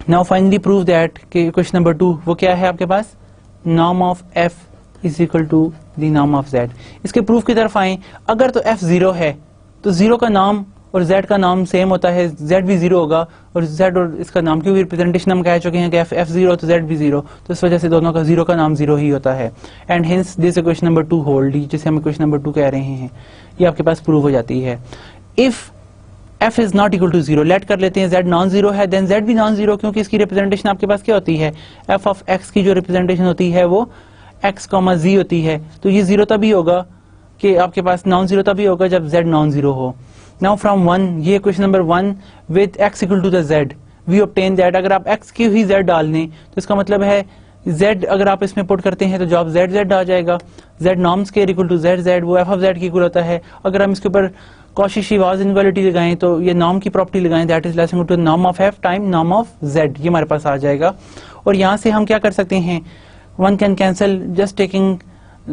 नाउ फाइनली प्रूव दैट कि क्वेश्चन नंबर 2 वो क्या है आपके पास, norm of f is equal to the norm of z। इसके प्रूफ की तरफ आए, अगर तो f 0 है तो 0 का नाम और z का नाम सेम होता है, z भी 0 होगा और z और इसका नाम, क्योंकि रिप्रेजेंटेशन हम कह चुके हैं कि f 0 तो z भी 0, तो इस वजह से दोनों का 0 का नाम 0 ही होता है। And hints this question number 2 hold, जिसे हम क्वेश्चन नंबर 2 कह रहे हैं, ये आपके पास प्रूव हो जाती है। If f is not equal to zero, let कर लेते हैं z नॉन जीरो है, देन z भी नॉन जीरो, क्योंकि इसकी रिप्रेजेंटेशन आपके पास क्या होती है, f ऑफ x की जो रिप्रेजेंटेशन होती है वो x, z होती है। तो ये जीरो तभी होगा कि आपके पास नॉन जीरो तभी होगा जब z नॉन जीरो हो। नाउ फ्रॉम 1, ये question number 1 with x equal to the z, we obtain that, अगर आप x की ही z डाल दें तो इसका मतलब है z अगर आप इसमें पुट करते हैं तो जवाब z z आ जाएगा। z norm square equal to z z, वो f ऑफ z की इक्वल होता है। अगर हम इसके ऊपर कॉशी-श्रीवाल्स इनइक्वालिटी लगाएं तो ये नॉर्म की प्रॉपर्टी लगाएं, that is less equal to norm of f time norm of z, ये हमारे पास आ जाएगा। और यहाँ से हम क्या कर सकते हैं, one can cancel just taking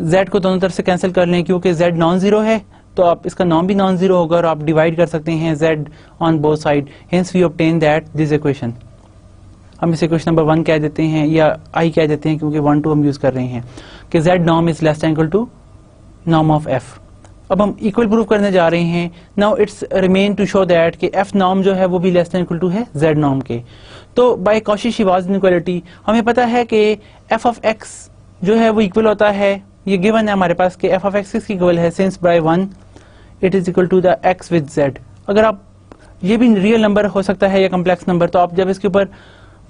z को दोनों तरफ से कैंसिल कर लें, क्योंकि z नॉन जीरो है तो आप इसका नॉर्म भी नॉन जीरो होगा और आप डिवाइड कर सकते हैं z on both side, hence we obtain that this equation. हम इसे क्वेश्चन नंबर 1 कह देते हैं या I कह देते हैं, क्योंकि 1 2 हम यूज कर रहे हैं कि z norm is less than equal to norm of f। अब हम इक्वल प्रूव करने जा रहे हैं। Now it's remain to show that कि f नॉर्म जो है वो भी लेस देन इक्वल टू है z नॉर्म के। तो बाय कॉशी-श्रीवाल्स इनइक्वालिटी हमें पता है कि f ऑफ x जो है वो इक्वल होता है, ये गिवन है हमारे पास कि f ऑफ x किसकी इक्वल है, since by 1 it is equal to the x with z। अगर आप, ये भी रियल नंबर हो सकता है या कम्प्लेक्स नंबर, तो आप जब इसके ऊपर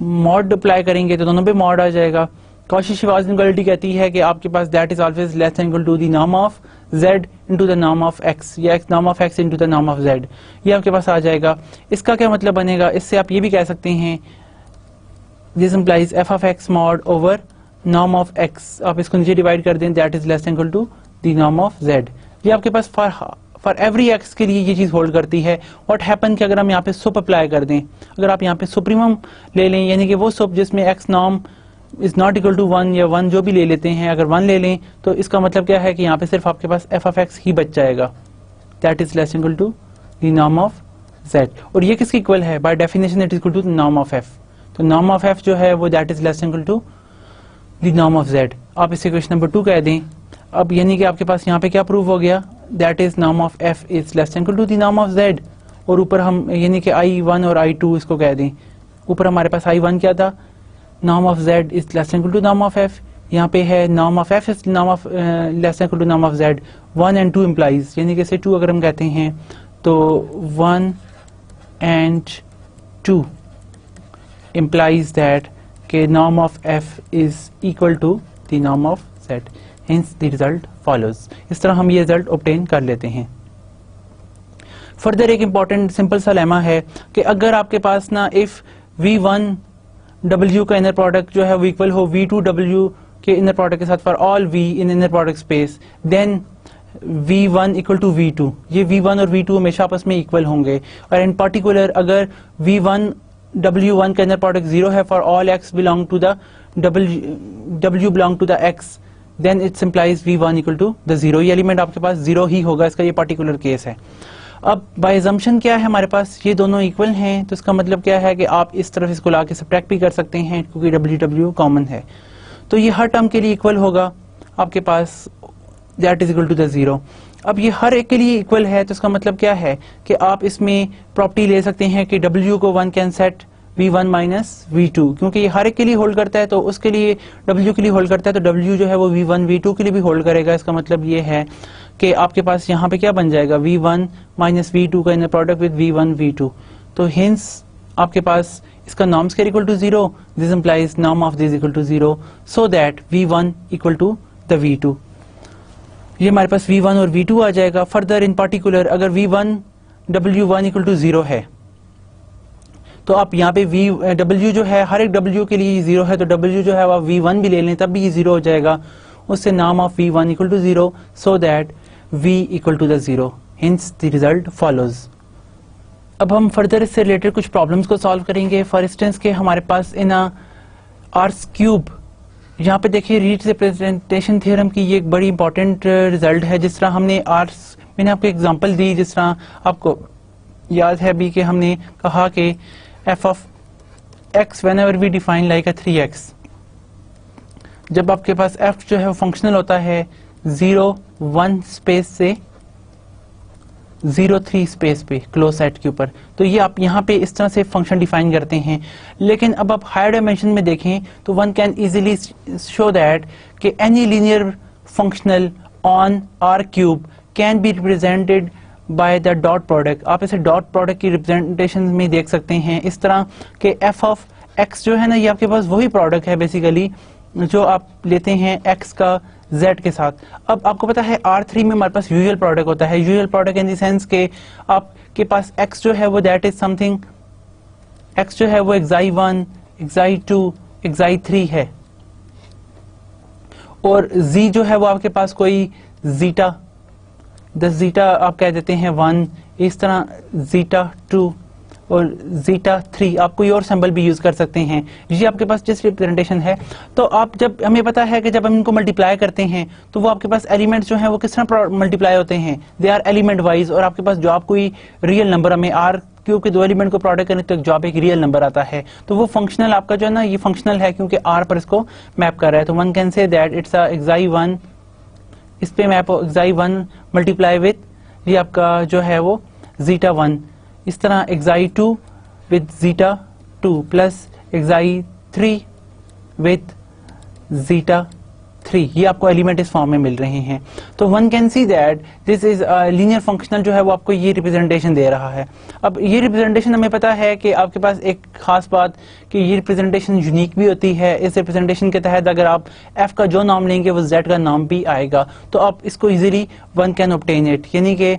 मॉड अप्लाई करेंगे तो दोनों पे मॉड आ जाएगा। कॉशी-श्रीवाल्स इनइक्वालिटी कहती है कि आपके पास that is always less than equal to the norm of z into the norm of x, या norm of x into the norm of z, ये आपके पास आ जाएगा। इसका क्या मतलब बनेगा, इससे आप ये भी कह सकते हैं this implies f of x mod over norm of x, आप इसको नीचे डिवाइड कर दें, that is less than equal to the norm of z। ये आपके पास फॉर एवरी x के लिए ये चीज होल्ड करती है। व्हाट हैपन कि अगर हम यहाँ पे सुप अप्लाई कर दें, अगर आप यहाँ पे सुप्रीमम ले लें, यानी कि वो सुप जिसमें x norm is not equal to 1 या 1 जो भी ले लेते हैं, अगर 1 ले लें तो इसका मतलब क्या है कि यहाँ पे सिर्फ आपके पास f ऑफ x ही बच जाएगा, that is less equal to the norm of z। और ये किसकी इक्वल है, by definition it is equal to the norm of f। तो नॉर्म ऑफ f जो है वो that is less equal to the norm of z। आप इसे क्वेश्चन नंबर 2 कह दें। अब यानी कि आपके पास यहाँ पे क्या प्रूव हो गया, that is norm of f is less equal to the norm of z। और ऊपर हम यानी कि I1 और I2 इसको कह दें, ऊपर हमारे पास I1 क्या था, norm of z is less equal to norm of f, यहाँ पे है norm of f is norm of less equal to norm of z। 1 and 2 implies, यानी कि इसे 2 अगर हम कहते हैं तो 1 and 2 implies that के norm of f is equal to the norm of z, hence the result follows। इस तरह हम ये रिजल्ट ऑब्टेन कर लेते हैं। फर्दर एक इंपॉर्टेंट सिंपल सा लेमा है कि अगर आपके पास ना इफ v1 w का इनर प्रोडक्ट जो है वो इक्वल हो v2 w के इनर प्रोडक्ट के साथ for all v in inner product space, then v1 equal to v2, ये v1 और v2 हमेशा आपस में इक्वल होंगे। और इन पर्टिकुलर अगर v1 w1 का इनर प्रोडक्ट 0 है for all x belong to the w belong to the x, then it's implies v1 equal to the 0, ये एलिमेंट आपके पास 0 ही होगा, इसका ये पर्टिकुलर केस है। अब बाय अजम्पशन क्या है हमारे पास, ये दोनों इक्वल हैं, तो इसका मतलब क्या है कि आप इस तरफ इसको ला के सब्ट्रैक्ट भी कर सकते हैं, क्योंकि w कॉमन है। तो ये हर टर्म के लिए इक्वल होगा आपके पास, that is equal to the 0। अब ये हर एक के लिए इक्वल है, तो इसका मतलब क्या है कि आप इसमें प्रॉपर्टी ले सकते हैं कि w को 1 can set v1 minus v2, क्योंकि ये हर एक के लिए होल्ड करता है, तो उसके लिए w के लिए होल्ड करता है, तो w जो है वो v1 v2 के लिए भी होल्ड करेगा। इसका मतलब ये है कि आपके पास यहाँ पे क्या बन जाएगा, v1 माइनस v2 का inner product with v1 v2, तो हिंस आपके पास इसका norm square equal to 0, this implies norm of this equal to 0, so that v1 equal to the v2। ये हमारे पास v1 और v2 आ जाएगा। फर्दर इन पार्टिकुलर अगर v1 w1 इक्वल टू 0 है, तो आप यहाँ पे w जो है हर एक w के लिए 0 है, तो w जो है आप v1 भी ले लें तब भी ये 0 हो जाएगा, उससे नाम of v1 equal to 0, so that v equal to the 0, hence the result follows. अब हम फर्दर इससे रिलेटेड कुछ प्रॉब्लम्स को सॉल्व करेंगे। फॉर इंस्टेंस के हमारे पास इन आर्स क्यूब, यहाँ पे देखिए रीड रिप्रेजेंटेशन थ्योरम की ये एक बड़ी इंपॉर्टेंट रिजल्ट है। जिस तरह हमने आर्स, मैंने आपको एग्जांपल दी, जिस तरह आपको याद है भी कि हमने कहा कि f of x whenever we define like a 3x, जब आपके पास f जो है वो फंक्शनल होता है 0 1 स्पेस से 0 3 स्पेस पे क्लोज सेट के ऊपर, तो ये आप यहाँ पे इस तरह से फंक्शन डिफाइन करते हैं। लेकिन अब आप हायर डायमेंशन में देखें तो one can easily show that कि any linear functional on R cube can be represented by the dot product. आप इसे डॉट प्रोडक्ट की रिप्रेजेंटेशन में देख सकते हैं इस तरह कि f ऑफ x जो है ना, ये आपके पास वही प्रोडक्ट है बेसिकली जो आप लेते हैं x का z के साथ। अब आपको पता है R3 में हमारे पास यूजुअल प्रोडक्ट होता है, usual product in the sense के आपके पास x जो है वो दैट इज समथिंग x जो है वो xi1, xi2, xi3 है, और z जो है वो आपके पास कोई जीटा, जीटा आप कह देते हैं 1, इस तरह जीटा 2 और जीटा 3, आप कोई और सिंबल भी यूज कर सकते हैं। ये आपके पास जिस रिप्रेजेंटेशन है, तो आप जब हमें पता है कि जब हम इनको मल्टीप्लाई करते हैं तो वो आपके पास एलिमेंट्स जो हैं वो किस तरह मल्टीप्लाई होते हैं, दे आर एलिमेंट वाइज, और आपके पास जवाब कोई रियल नंबर, हमें आर क्योंकि दो एलिमेंट को प्रोडक्ट करने तक जवाब एक रियल नंबर आता है, तो वो फंक्शनल आपका जो है ना, ये फंक्शनल है क्योंकि आर पर इसको मैप कर रहा है। तो one can say that it's xi1, इस पे मैप हो xi1 मल्टीप्लाई विथ ये आपका जो है वो जीटा 1, इस तरह xi2 with zeta 2 plus xi3 with zeta 3, ये आपको एलिमेंट इस फॉर्म में मिल रहे हैं। तो one can see that this is linear functional जो है वो आपको ये रिप्रेजेंटेशन दे रहा है। अब ये रिप्रेजेंटेशन हमें पता है कि आपके पास एक खास बात कि ये रिप्रेजेंटेशन यूनिक भी होती है। इस रिप्रेजेंटेशन के तहत अगर आप f का जो नाम लेंगे वो z का नाम भी आएगा, तो आप इसको easily one can obtain it, यानी कि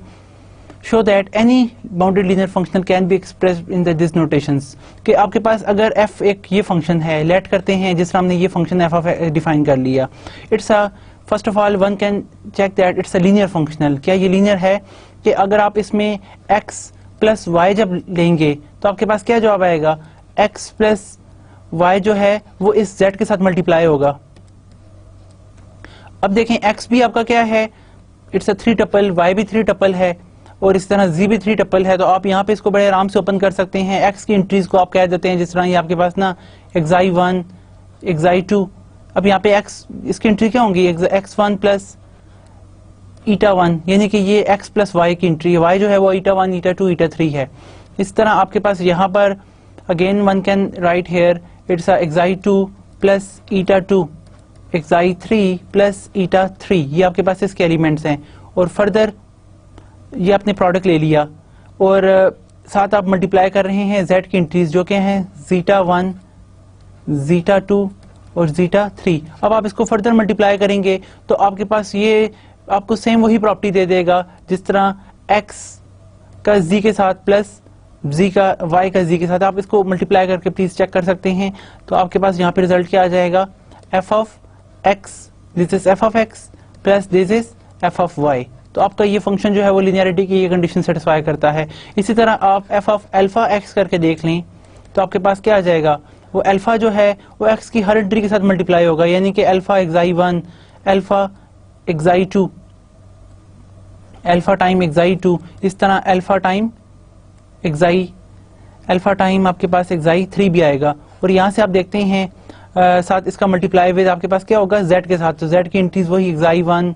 show that any bounded linear functional can be expressed in these notations। कि आपके पास अगर f एक ये फंक्शन है, लेट करते हैं जिस तरह हमने ये फंक्शन f ऑफ डिफाइन कर लिया, it's a first of all one can check that it's a linear functional. क्या ये लीनियर है कि अगर आप इसमें x प्लस y जब लेंगे तो आपके पास क्या जवाब आएगा, x प्लस y जो है वो इस z के साथ मल्टीप्लाई होगा। अब देखें x भी आपका क्या है, इट्स अ 3 टपल, y भी 3 टपल है और इस तरह z भी 3 टपल है, तो आप यहाँ पे इसको बड़े आराम से ओपन कर सकते हैं। x की एंट्रीज को आप कह देते हैं, जिस तरह ये आपके पास ना xi1, xi2, अब यहाँ पे x इसकी एंट्री क्या होंगी, x1 प्लस eta1, यानी कि ये x प्लस y की एंट्री है, y जो है वो eta1, eta2, eta3 है। इस तरह आपके पास यहाँ पर again one can write here it's xi2 plus eta2, xi3 plus eta3, ये आपके पास इसके एलिमेंट्स हैं। और फर्दर ये आपने प्रोडक्ट ले लिया और साथ आप मल्टीप्लाई कर रहे हैं z की एंट्रीज जो क्या हैं, जीटा 1, जीटा 2 और जीटा 3। अब आप इसको फर्दर मल्टीप्लाई करेंगे तो आपके पास ये आपको सेम वही प्रॉपर्टी दे देगा जिस तरह x का z के साथ प्लस z का y का z के साथ। आप इसको मल्टीप्लाई करके प्लीज चेक कर सकते हैं, तो आपके पास यहाँ पे रिजल्ट क्या आ जाएगा, f of x, this is f of x plus this is f of y। तो आपका ये फंक्शन जो है वो लिनियरिटी की ये कंडीशन सेटिस्फाई करता है। इसी तरह आप f ऑफ अल्फा x करके देख लें तो आपके पास क्या आ जाएगा, वो अल्फा जो है वो x की हर एंट्री के साथ मल्टीप्लाई होगा, यानी कि alpha xi1, alpha xi2, alpha time xi2, इस तरह अल्फा टाइम अल्फा टाइम आपके पास xi3 भी आएगा। और यहाँ से आप देखते हैं साथ इसका मल्टीप्लाई विद आपके पास क्या होगा, z के साथ, तो z की एंट्रीज वही xi1,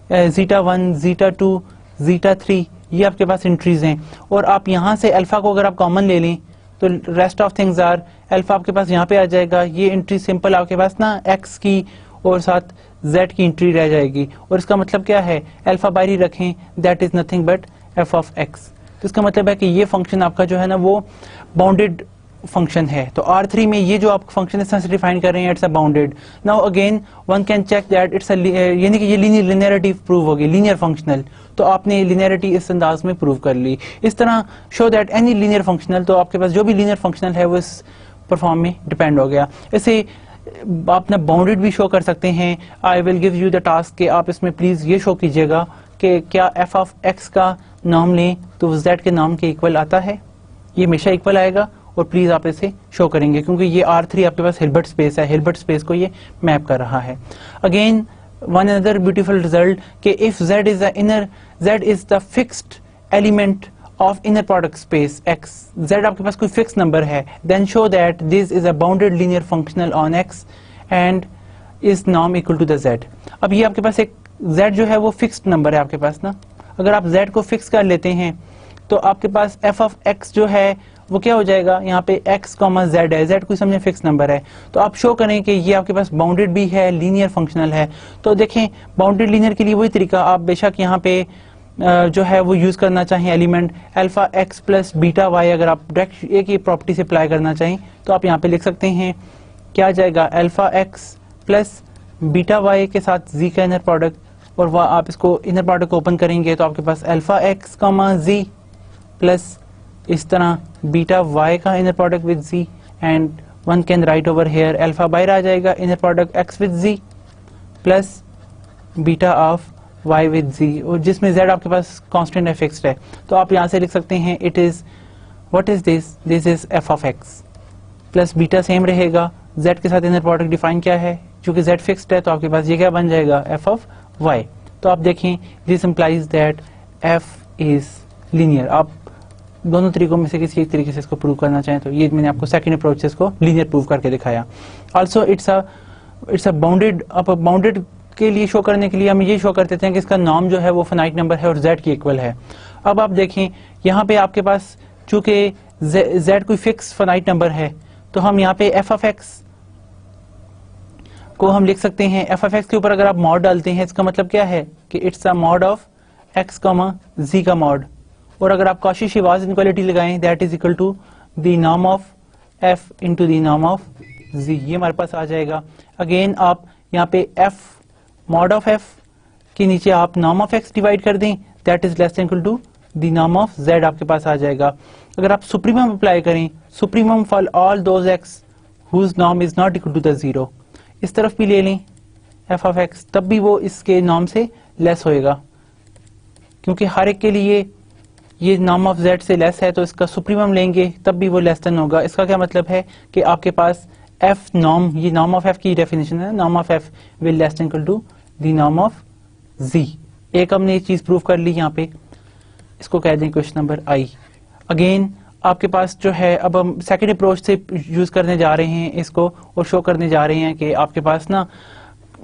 जीटा 1, जीटा 2, जीटा 3, ये आपके पास एंट्रीज हैं। और आप यहाँ से अल्फा को अगर आप कॉमन ले लें तो rest of things are, alpha आपके पास यहाँ पे आ जाएगा, ये एंट्री सिंपल आपके पास ना x की और साथ z की एंट्री रह जाएगी। और इसका मतलब क्या है, अल्फा बाहरी रखें, that is nothing but f of x। तो इसका मतलब है कि ये फंक्शन आपका जो है ना वो बाउंडेड फंक्शन है। तो R3 में ये जो आप फंक्शन इस तरह से डिफाइन कर रहे हैं, it's a bounded. Now again one can check that it's यानी कि ये लिनियरिटी प्रूव होगी, लीनियर फंक्शनल, तो आपने लिनियरिटी इस अंदाज में प्रूव कर ली। इस तरह show that any linear functional, तो आपके पास जो भी लीनियर फंक्शनल है वो इस परफॉर्म में डिपेंड हो गया। इसे आप ना बाउंडेड भी शो कर सकते हैं। I will give you the task कि आप इसमें प्लीज ये शो कीजिएगा कि क्या f ऑफ x का नाम लें तो z के नाम के इक्वल आता है, ये हमेशा इक्वल आएगा। और प्लीज आप इसे शो करेंगे क्योंकि ये R3 आपके पास हिल्बर्ट स्पेस है, हिल्बर्ट स्पेस को ये मैप कर रहा है। Again one another beautiful result कि if z is the inner, z is the fixed element of inner product space x, z आपके पास कोई फिक्स नंबर है, then show that this is a bounded linear functional on x and is norm equal to the z। अब ये आपके पास एक z जो है वो फिक्स्ड नंबर है आपके पास ना, अगर आप z को फिक्स कर लेते हैं तो आपके पास f ऑफ x जो है वो क्या हो जाएगा, यहाँ पे x, z है, z कोई समझे फिक्स नंबर है, तो आप शो करें कि ये आपके पास बाउंडेड भी है, लीनियर फंक्शनल है। तो देखें बाउंडेड लीनियर के लिए वही तरीका, आप बेशक यहाँ पे जो है वो यूज करना चाहें element alpha x plus beta y, अगर आप डायरेक्ट एक ही प्रॉपर्टी से अप्लाई करना चाहें तो आप यहाँ पे लिख सकते हैं, क्या आ जाएगा, alpha x plus beta y के साथ z का इनर प्रोडक्ट, और वह आप इसको इनर प्रोडक्ट को ओपन करेंगे तो आपके पास अल्फा x, z प्लस इस तरह बीटा y का inner product with z and one can write over hair alpha बाहर आ जाएगा, inner product x with z plus beta of y with z, और जिसमें z आपके पास कांस्टेंट है, फिक्स्ड है, तो आप यहां से लिख सकते हैं it is what is this is f of x plus beta same रहेगा, z के साथ इनर प्रोडक्ट डिफाइन क्या है, क्योंकि z फिक्स्ड है तो आपके पास ये क्या बन जाएगा f ऑफ y। तो आप देखें this implies that f is linear. आप दोनों तरीकों में से किसी एक तरीके से इसको प्रूव करना चाहें तो ये मैंने आपको सेकंड अप्रोच से इसको लीनियर प्रूव करके दिखाया। ऑल्सो इट्स अ बाउंडेड, अब बाउंडेड के लिए शो करने के लिए हम ये शो कर देते हैं कि इसका नॉर्म जो है वो फाइनाइट नंबर है और z की इक्वल है। अब आप देखें यहाँ पे आपके पास चूंकि z कोई फिक्स फाइनाइट नंबर है तो हम यहाँ पे f ऑफ x को हम लिख सकते हैं, f ऑफ x के ऊपर अगर आप मॉड डालते हैं इसका मतलब क्या है कि it's a mod of x, z का मॉड, और अगर आप कॉची-श्वार्ट्ज इनइक्वालिटी लगाएं that is equal to the norm of f into the norm of z, ये हमारे पास आ जाएगा। अगेन आप यहाँ पे f मॉड ऑफ f के नीचे आप नॉर्म ऑफ x डिवाइड कर दें that is less than equal to the norm of z आपके पास आ जाएगा। अगर आप सुप्रीमम अप्लाई करें, supremum for all those x whose norm is not equal to the zero, इस तरफ भी ले लें f ऑफ x, तब भी वो इसके नॉर्म से लेस होएगा, क्योंकि हर एक के लिए ये नॉर्म ऑफ z से लेस है तो इसका सुप्रीमम लेंगे तब भी वो लेस देन होगा। इसका क्या मतलब है कि आपके पास f नॉर्म, ये नॉर्म ऑफ f की डेफिनेशन है, norm of f will less than equal to the norm of z। एक हमने ये चीज प्रूव कर ली यहाँ पे, इसको कह दें क्वेश्चन नंबर आई। अगेन आपके पास जो है, अब हम सेकेंड अप्रोच से यूज करने जा रहे हैं इसको और शो करने जा रहे हैं कि आपके पास ना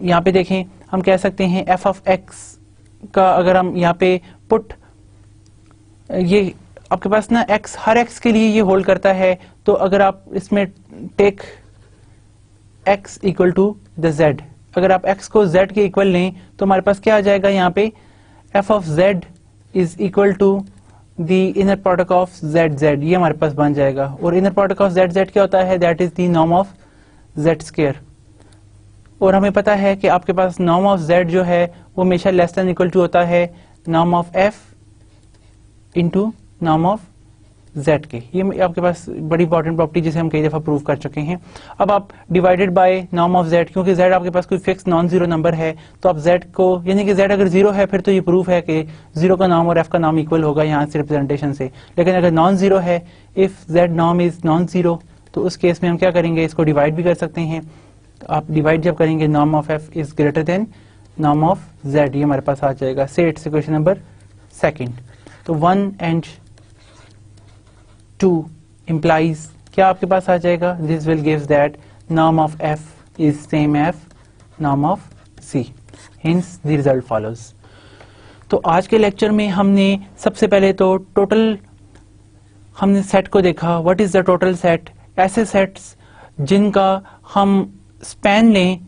यहाँ पे देखें, हम कह सकते हैं f ऑफ x का अगर हम यहाँ पे पुट, ये आपके पास ना x हर x के लिए ये होल्ड करता है, तो अगर आप इसमें take x equal to the z, अगर आप x को z के इक्वल लें तो हमारे पास क्या आ जाएगा यहाँ पे f of z is equal to the inner product of z, ये हमारे पास बन जाएगा। और इनर प्रोडक्ट ऑफ z क्या होता है, that is the norm of z square, और हमें पता है कि आपके पास नॉर्म ऑफ z जो है वो हमेशा लेस देन इक्वल टू होता है norm of f into norm of z के। ये आपके पास बड़ी इंपॉर्टेंट प्रॉपर्टी जिसे हम कई दफा प्रूव कर चुके हैं। अब आप divided by norm of z, क्योंकि z आपके पास कोई फिक्स नॉन जीरो नंबर है तो आप z को, यानी कि z अगर जीरो है फिर तो ये प्रूफ है कि जीरो का नाम और f का नाम इक्वल होगा यहाँ से रिप्रेजेंटेशन से, लेकिन अगर नॉन जीरो है, if z norm is non zero, तो उस केस में हम क्या करेंगे, इसको डिवाइड भी कर सकते हैं। आप डिवाइड जब करेंगे norm of f is greater than norm of z, ये हमारे पास आ जाएगा। से इट्स क्वेश्चन नंबर सेकंड। तो 1 एंड 2 implies क्या आपके पास आ जाएगा, this will gives that norm of f is same f norm of c, hence the result follows। तो आज के लेक्चर में हमने सबसे पहले तो टोटल हमने सेट को देखा, what is the total set, ऐसे सेट्स जिनका हम स्पैन लें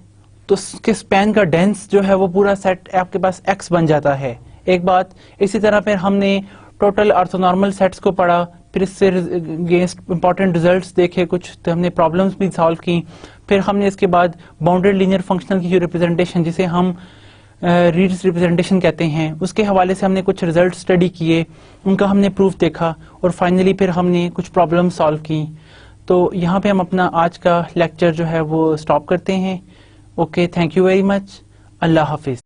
तो उसके स्पैन का डेंस जो है वो पूरा सेट आपके पास x बन जाता है, एक बात। इसी तरह फिर हमने टोटल ऑर्थोनॉर्मल सेट्स को पढ़ा, फिर इससे अगेंस्ट इंपॉर्टेंट रिजल्ट्स देखे कुछ, तो हमने प्रॉब्लम्स भी सॉल्व की। फिर हमने इसके बाद बाउंडेड लीनियर फंक्शनल की जो रिप्रेजेंटेशन, जिसे हम रीड्स रिप्रेजेंटेशन कहते हैं, उसके हवाले से हमने कुछ रिजल्ट स्टडी किए, उनका हमने प्रूफ देखा, और फाइनली फिर हमने कुछ प्रॉब्लम सॉल्व की। तो यहाँ पे हम अपना आज का लेक्चर जो है वो स्टॉप करते हैं। Okay, thank you very much, Allah Hafiz.